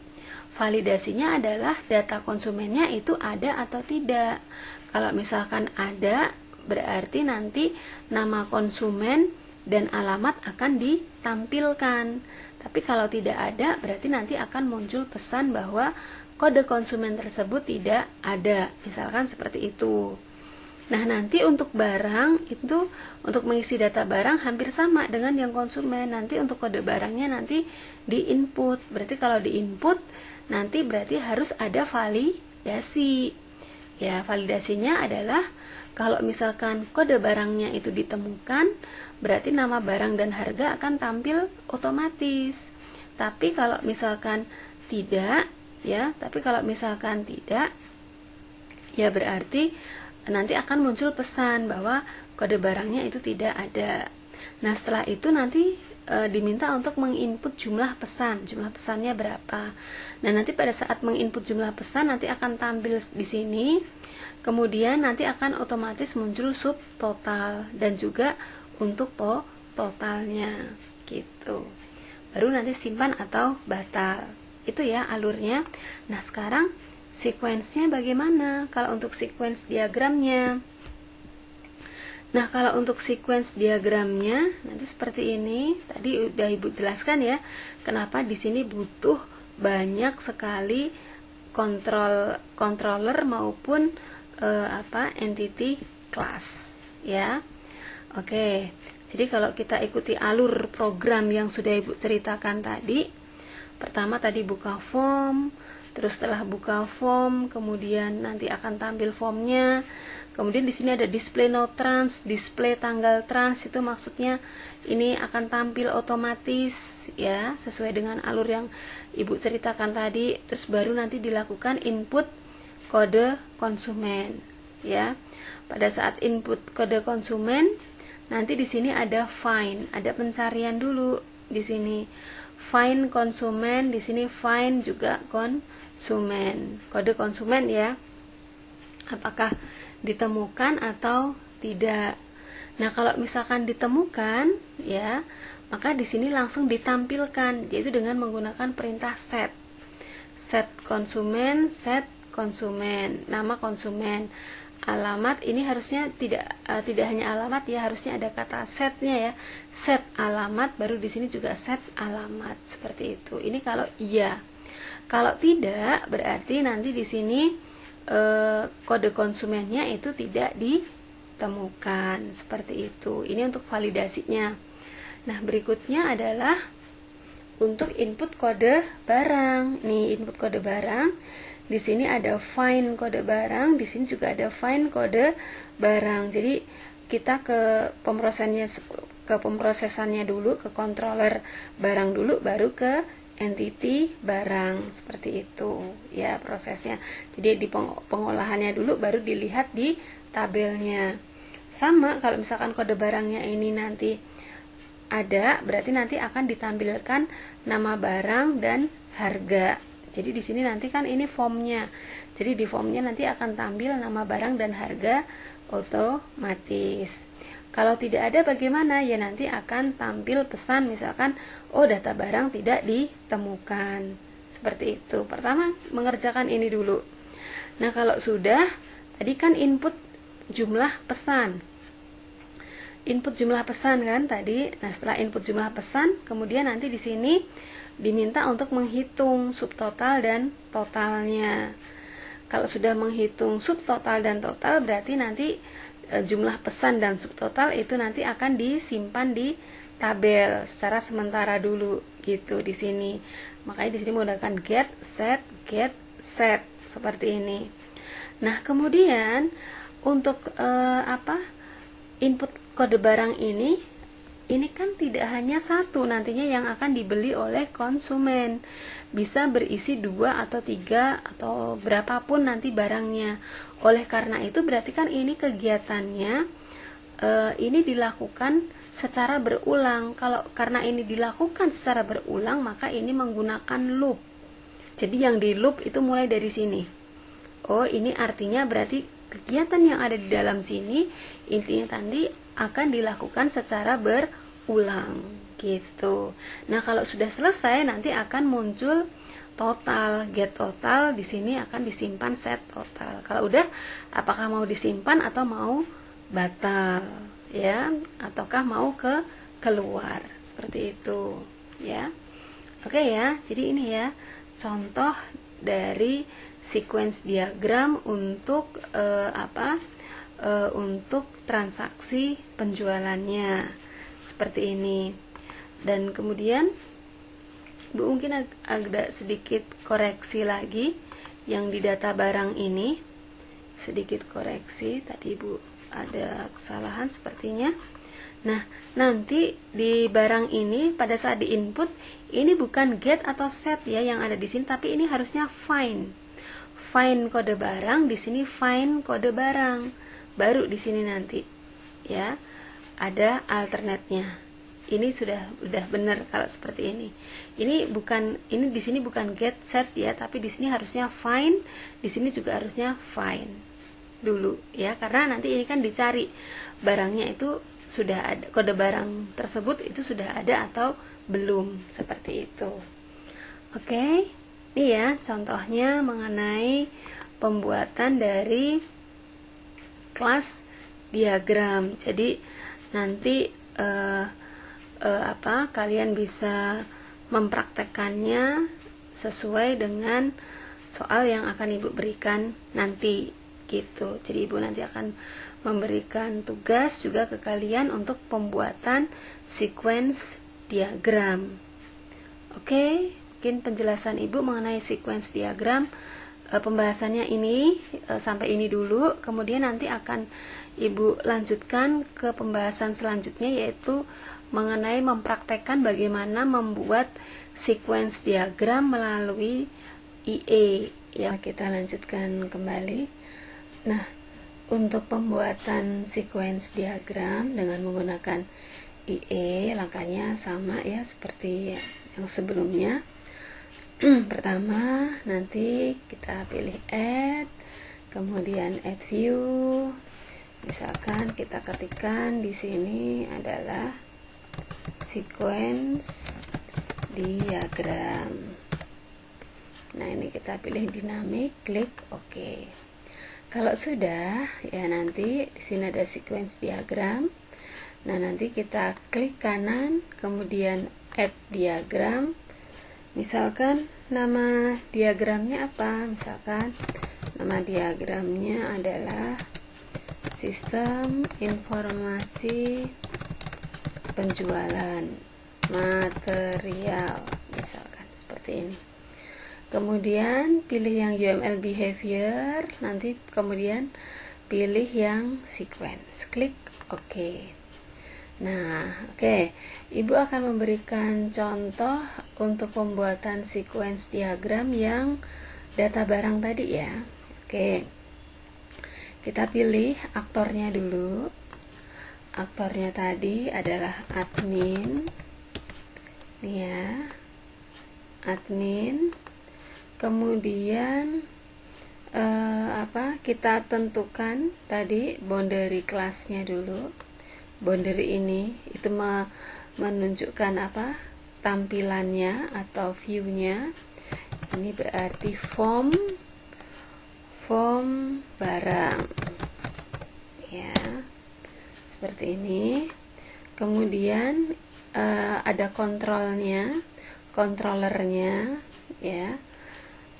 Validasinya adalah data konsumennya itu ada atau tidak. Kalau misalkan ada, berarti nanti nama konsumen dan alamat akan ditampilkan. Tapi kalau tidak ada, berarti nanti akan muncul pesan bahwa kode konsumen tersebut tidak ada. Misalkan seperti itu. Nah, nanti untuk barang itu, untuk mengisi data barang hampir sama dengan yang konsumen. Nanti untuk kode barangnya nanti di-input. Berarti kalau di-input nanti berarti harus ada validasi. Ya, validasinya adalah kalau misalkan kode barangnya itu ditemukan, berarti nama barang dan harga akan tampil otomatis. Tapi kalau misalkan tidak, ya, ya berarti nanti akan muncul pesan bahwa kode barangnya itu tidak ada. Nah, setelah itu nanti diminta untuk menginput jumlah pesan. Jumlah pesannya berapa? Nah, nanti pada saat menginput jumlah pesan nanti akan tampil di sini. Kemudian nanti akan otomatis muncul subtotal dan juga untuk totalnya gitu. Baru nanti simpan atau batal. Itu ya alurnya. Nah, sekarang sequence-nya bagaimana? Kalau untuk sequence diagramnya. Nah, kalau untuk sequence diagramnya nanti seperti ini. Tadi udah Ibu jelaskan ya, kenapa di sini butuh banyak sekali controller maupun entity class ya. Oke. Jadi kalau kita ikuti alur program yang sudah Ibu ceritakan tadi, pertama tadi buka form, terus setelah buka form kemudian nanti akan tampil formnya, Kemudian di sini ada display no trans, display tanggal trans, itu maksudnya ini akan tampil otomatis ya, sesuai dengan alur yang Ibu ceritakan tadi. Terus baru nanti dilakukan input kode konsumen ya. Pada saat input kode konsumen, nanti di sini ada find, ada pencarian dulu di sini. Find konsumen, di sini find juga konsumen, kode konsumen ya. Apakah ditemukan atau tidak. Nah, kalau misalkan ditemukan ya, maka di sini langsung ditampilkan, yaitu dengan menggunakan perintah set. Set konsumen, nama konsumen. Alamat ini harusnya tidak hanya alamat ya, harusnya ada kata setnya ya. Set alamat, baru di sini juga set alamat, seperti itu. Ini kalau iya. Kalau tidak, berarti nanti di sini kode konsumennya itu tidak ditemukan, seperti itu. Ini untuk validasinya. Nah, berikutnya adalah untuk input kode barang. Nih, input kode barang. Di sini ada find kode barang, di sini juga ada find kode barang. Jadi kita ke pemrosesannya dulu, ke controller barang dulu, baru ke entity barang, seperti itu ya prosesnya. Jadi di pengolahannya dulu, baru dilihat di tabelnya. Sama kalau misalkan kode barangnya ini nanti ada, berarti nanti akan ditampilkan nama barang dan harga. Jadi di sini nanti kan ini formnya. Jadi di formnya nanti akan tampil nama barang dan harga otomatis. Kalau tidak ada bagaimana? Ya nanti akan tampil pesan, misalkan data barang tidak ditemukan. Seperti itu. Pertama mengerjakan ini dulu. Nah, kalau sudah, tadi kan input jumlah pesan. Input jumlah pesan kan tadi. Nah, setelah input jumlah pesan, kemudian nanti di sini diminta untuk menghitung subtotal dan totalnya. Kalau sudah menghitung subtotal dan total, berarti nanti jumlah pesan dan subtotal itu nanti akan disimpan di tabel secara sementara dulu gitu di sini. Makanya di sini menggunakan get set seperti ini. Nah, kemudian untuk input kode barang ini kan tidak hanya satu nantinya yang akan dibeli oleh konsumen. Bisa berisi 2 atau 3 atau berapapun nanti barangnya. Oleh karena itu berarti kan ini kegiatannya ini dilakukan secara berulang. Karena ini dilakukan secara berulang, maka ini menggunakan loop. Jadi yang di loop itu mulai dari sini. Ini artinya berarti kegiatan yang ada di dalam sini intinya tadi akan dilakukan secara berulang gitu. Nah, kalau sudah selesai nanti akan muncul total, get total. Di sini akan disimpan set total. Kalau udah, apakah mau disimpan atau mau batal ya, ataukah mau keluar, seperti itu ya. Oke ya, jadi ini ya contoh dari sequence diagram untuk untuk transaksi penjualannya seperti ini. Dan kemudian Bu mungkin agak sedikit koreksi lagi yang di data barang ini, sedikit koreksi tadi Bu ada kesalahan sepertinya. Nah, nanti di barang ini pada saat di input ini bukan get atau set ya yang ada di sini, tapi ini harusnya find kode barang, di sini find kode barang, baru di sini nanti ya ada alternate-nya. Ini sudah benar kalau seperti ini. Ini di sini bukan get set ya, tapi di sini harusnya find, di sini juga harusnya find dulu ya, karena nanti ini kan dicari barangnya itu sudah ada, kode barang tersebut itu sudah ada atau belum, seperti itu. Oke, ini ya contohnya mengenai pembuatan dari kelas diagram. Jadi nanti kalian bisa mempraktekkannya sesuai dengan soal yang akan Ibu berikan nanti gitu. Jadi Ibu nanti akan memberikan tugas juga ke kalian untuk pembuatan sequence diagram. Oke, mungkin penjelasan Ibu mengenai sequence diagram pembahasannya ini sampai ini dulu, kemudian nanti akan Ibu lanjutkan ke pembahasan selanjutnya, yaitu mengenai mempraktekkan bagaimana membuat sequence diagram melalui IE. Ya, kita lanjutkan kembali. Nah, untuk pembuatan sequence diagram dengan menggunakan IE, langkahnya sama ya seperti yang sebelumnya. Pertama, nanti kita pilih add, kemudian add view. Misalkan kita ketikkan di sini adalah sequence diagram. Nah, ini kita pilih dinamik, klik OK. Kalau sudah, ya nanti di sini ada sequence diagram. Nah, nanti kita klik kanan, kemudian add diagram. Misalkan nama diagramnya apa? Misalkan nama diagramnya adalah sistem informasi penjualan material, misalkan seperti ini. Kemudian pilih yang UML behavior, nanti kemudian pilih yang sequence, klik OK. Nah, oke. Ibu akan memberikan contoh untuk pembuatan sequence diagram yang data barang tadi ya. Oke. Kita pilih aktornya dulu. Aktornya tadi adalah admin. Nih ya. Admin. Kemudian kita tentukan tadi boundary kelasnya dulu. Boundary ini itu menunjukkan apa? Tampilannya atau view-nya. Ini berarti form barang. Ya. Seperti ini. Kemudian ada kontrolnya, controllernya ya.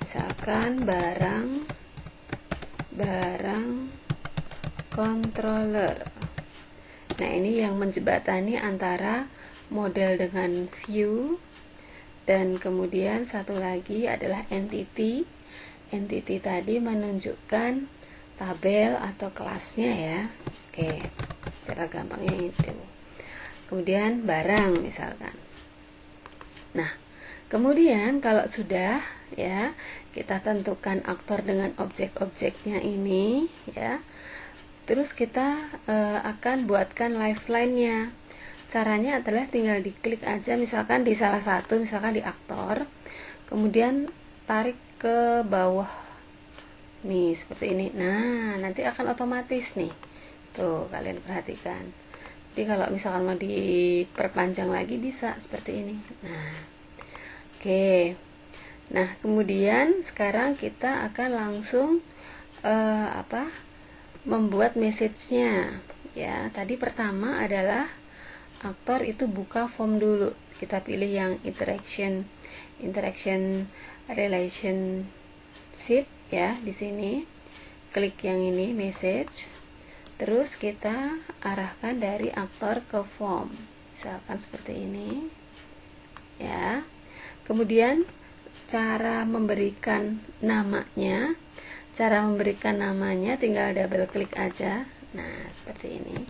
Misalkan barang controller. Nah, ini yang menjembatani antara model dengan view, dan kemudian satu lagi adalah entity. Entity tadi menunjukkan tabel atau kelasnya ya. Oke, cara gampangnya itu. Kemudian barang misalkan. Nah, kemudian kalau sudah ya, kita tentukan aktor dengan objek-objeknya ini ya. Terus kita akan buatkan lifeline-nya. Caranya adalah tinggal diklik aja, misalkan di salah satu, misalkan di aktor, kemudian tarik ke bawah nih seperti ini. Nah, nanti akan otomatis nih. Tuh, kalian perhatikan. Jadi kalau misalkan mau diperpanjang lagi bisa seperti ini. Nah, oke. Nah, kemudian sekarang kita akan langsung membuat message-nya ya. Tadi pertama adalah aktor itu buka form dulu. Kita pilih yang interaction relationship ya, di sini. Klik yang ini message. Terus kita arahkan dari aktor ke form. Misalkan seperti ini. Ya. Kemudian cara memberikan namanya. Cara memberikan namanya tinggal double klik aja. Nah, seperti ini.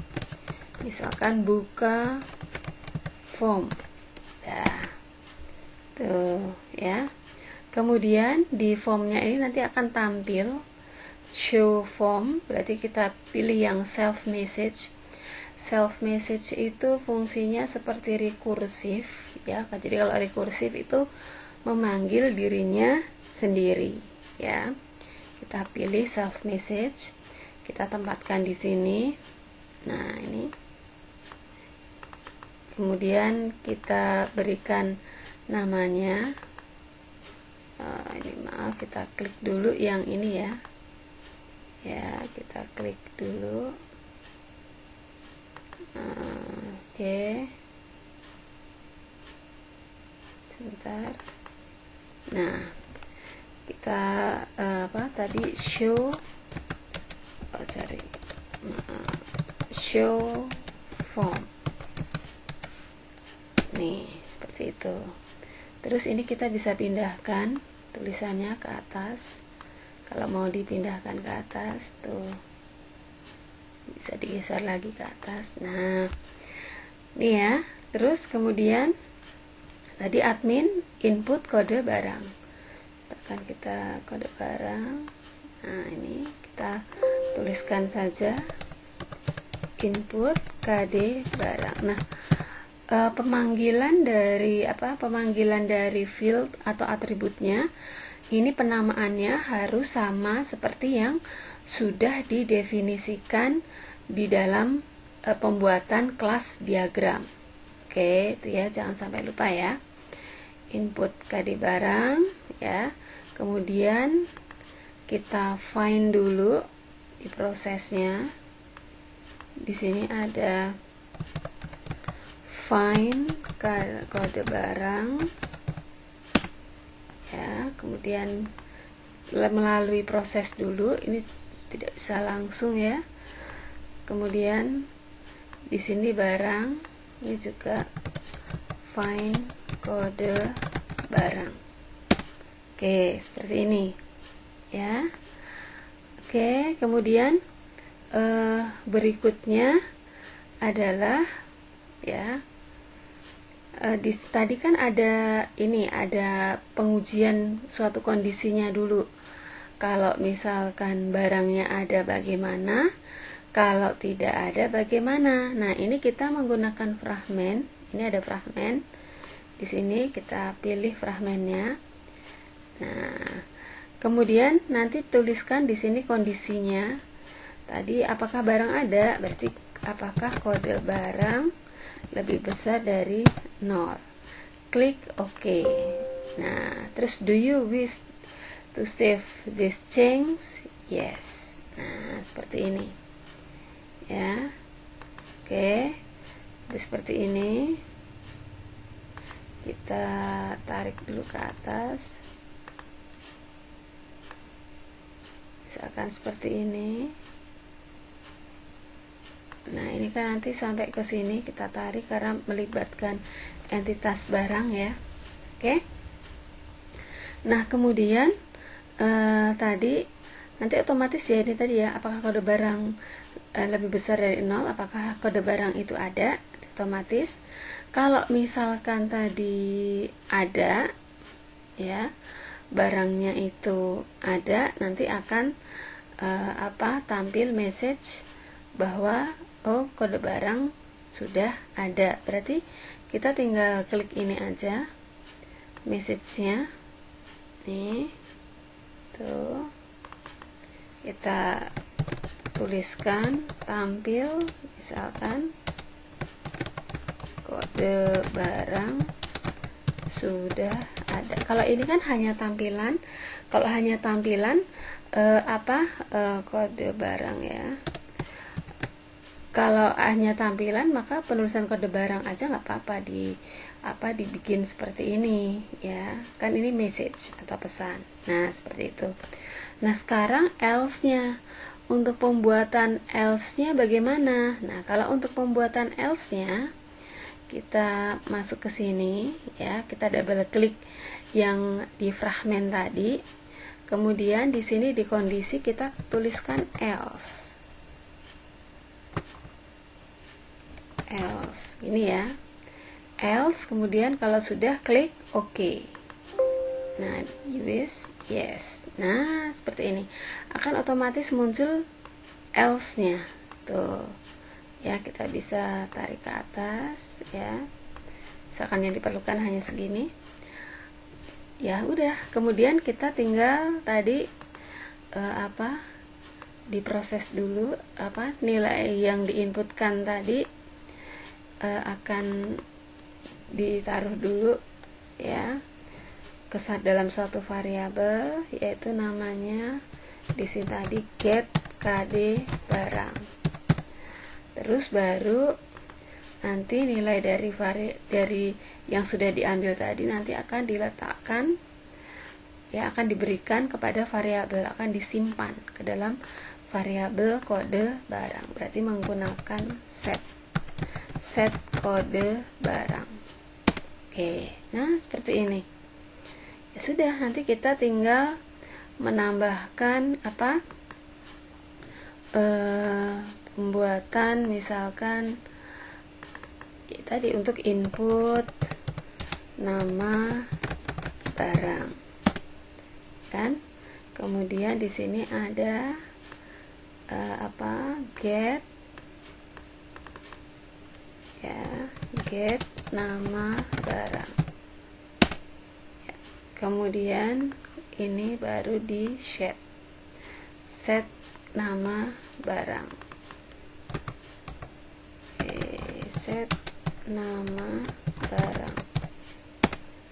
Misalkan buka form. Nah, tuh ya. Kemudian di formnya ini nanti akan tampil show form, berarti kita pilih yang self message. Self message itu fungsinya seperti rekursif ya. Jadi kalau rekursif itu memanggil dirinya sendiri ya. Kita pilih self message, kita tempatkan di sini. Nah, ini. Kemudian kita berikan namanya. Ini maaf, kita klik dulu yang ini ya. Ya, kita klik dulu. Oke. Sebentar. Nah, kita tadi show form. Nih, seperti itu. Terus ini kita bisa pindahkan tulisannya ke atas. Kalau mau dipindahkan ke atas tuh bisa digeser lagi ke atas. Nah, ini ya. Terus kemudian tadi admin input kode barang. Misalkan kita kode barang. Nah, ini kita tuliskan saja input KD barang. Nah, pemanggilan dari field atau atributnya ini penamaannya harus sama seperti yang sudah didefinisikan di dalam pembuatan kelas diagram. Oke, itu ya, jangan sampai lupa ya. Input KD barang ya. Kemudian kita find dulu di prosesnya. Di sini ada find kode barang ya, kemudian melalui proses dulu, ini tidak bisa langsung ya. Kemudian di sini barang, ini juga find kode barang. Oke, seperti ini ya. Oke, kemudian berikutnya adalah ya, tadi kan ada pengujian suatu kondisinya dulu. Kalau misalkan barangnya ada bagaimana, kalau tidak ada bagaimana. Nah, ini kita menggunakan fragmen. Ini ada fragmen. Di sini kita pilih fragmennya. Nah, kemudian nanti tuliskan di sini kondisinya. Tadi apakah barang ada? Berarti apakah kode barang lebih besar dari 0. Klik OK. Nah, terus do you wish to save this change? Yes. Nah, seperti ini ya. Oke, jadi seperti ini. Kita tarik dulu ke atas, misalkan seperti ini. Nah, ini kan nanti sampai ke sini kita tarik karena melibatkan entitas barang ya. Oke. Nah, kemudian tadi nanti otomatis ya, ini tadi ya, apakah kode barang lebih besar dari 0, apakah kode barang itu ada, otomatis. Kalau misalkan tadi ada ya, barangnya itu ada, nanti akan tampil message bahwa oh, kode barang sudah ada. Berarti kita tinggal klik ini aja, message-nya nih tuh, kita tuliskan, tampil misalkan kode barang sudah ada. Kalau ini kan hanya tampilan, kalau hanya tampilan kode barang ya. Kalau hanya tampilan, maka penulisan kode barang aja nggak apa-apa dibikin seperti ini ya, kan ini message atau pesan. Nah, seperti itu. Nah, sekarang else-nya, untuk pembuatan else-nya bagaimana? Nah, kalau untuk pembuatan else-nya, kita masuk ke sini ya, kita double klik yang di fragmen tadi, kemudian di sini di kondisi kita tuliskan else ini ya, else. Kemudian kalau sudah, klik OK. Nah, you wish, yes. Nah, seperti ini akan otomatis muncul else-nya tuh ya. Kita bisa tarik ke atas ya, misalkan yang diperlukan hanya segini ya, udah. Kemudian kita tinggal tadi diproses dulu, nilai yang diinputkan tadi akan ditaruh dulu ya dalam suatu variabel, yaitu namanya di sini tadi get KD barang. Terus baru nanti nilai dari yang sudah diambil tadi nanti akan diletakkan ya, akan diberikan kepada variabel, akan disimpan ke dalam variabel kode barang. Berarti menggunakan set kode barang. Oke, nah seperti ini ya. Sudah, nanti kita tinggal menambahkan pembuatan misalkan ya, tadi untuk input nama barang kan. Kemudian di sini ada get ya, get nama barang ya. Kemudian ini baru di set nama barang. Set nama barang.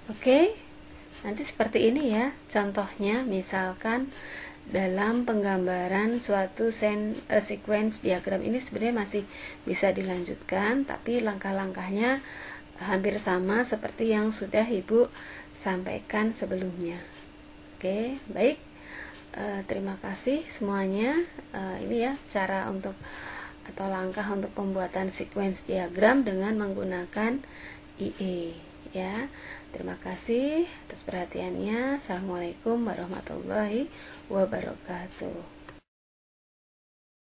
Oke, nanti seperti ini ya contohnya. Misalkan dalam penggambaran suatu sequence diagram ini sebenarnya masih bisa dilanjutkan, tapi langkah-langkahnya hampir sama seperti yang sudah Ibu sampaikan sebelumnya. Oke, baik. Terima kasih semuanya. Ini ya cara untuk atau langkah untuk pembuatan sequence diagram dengan menggunakan IE ya. Terima kasih atas perhatiannya. Assalamualaikum warahmatullahi wabarakatuh.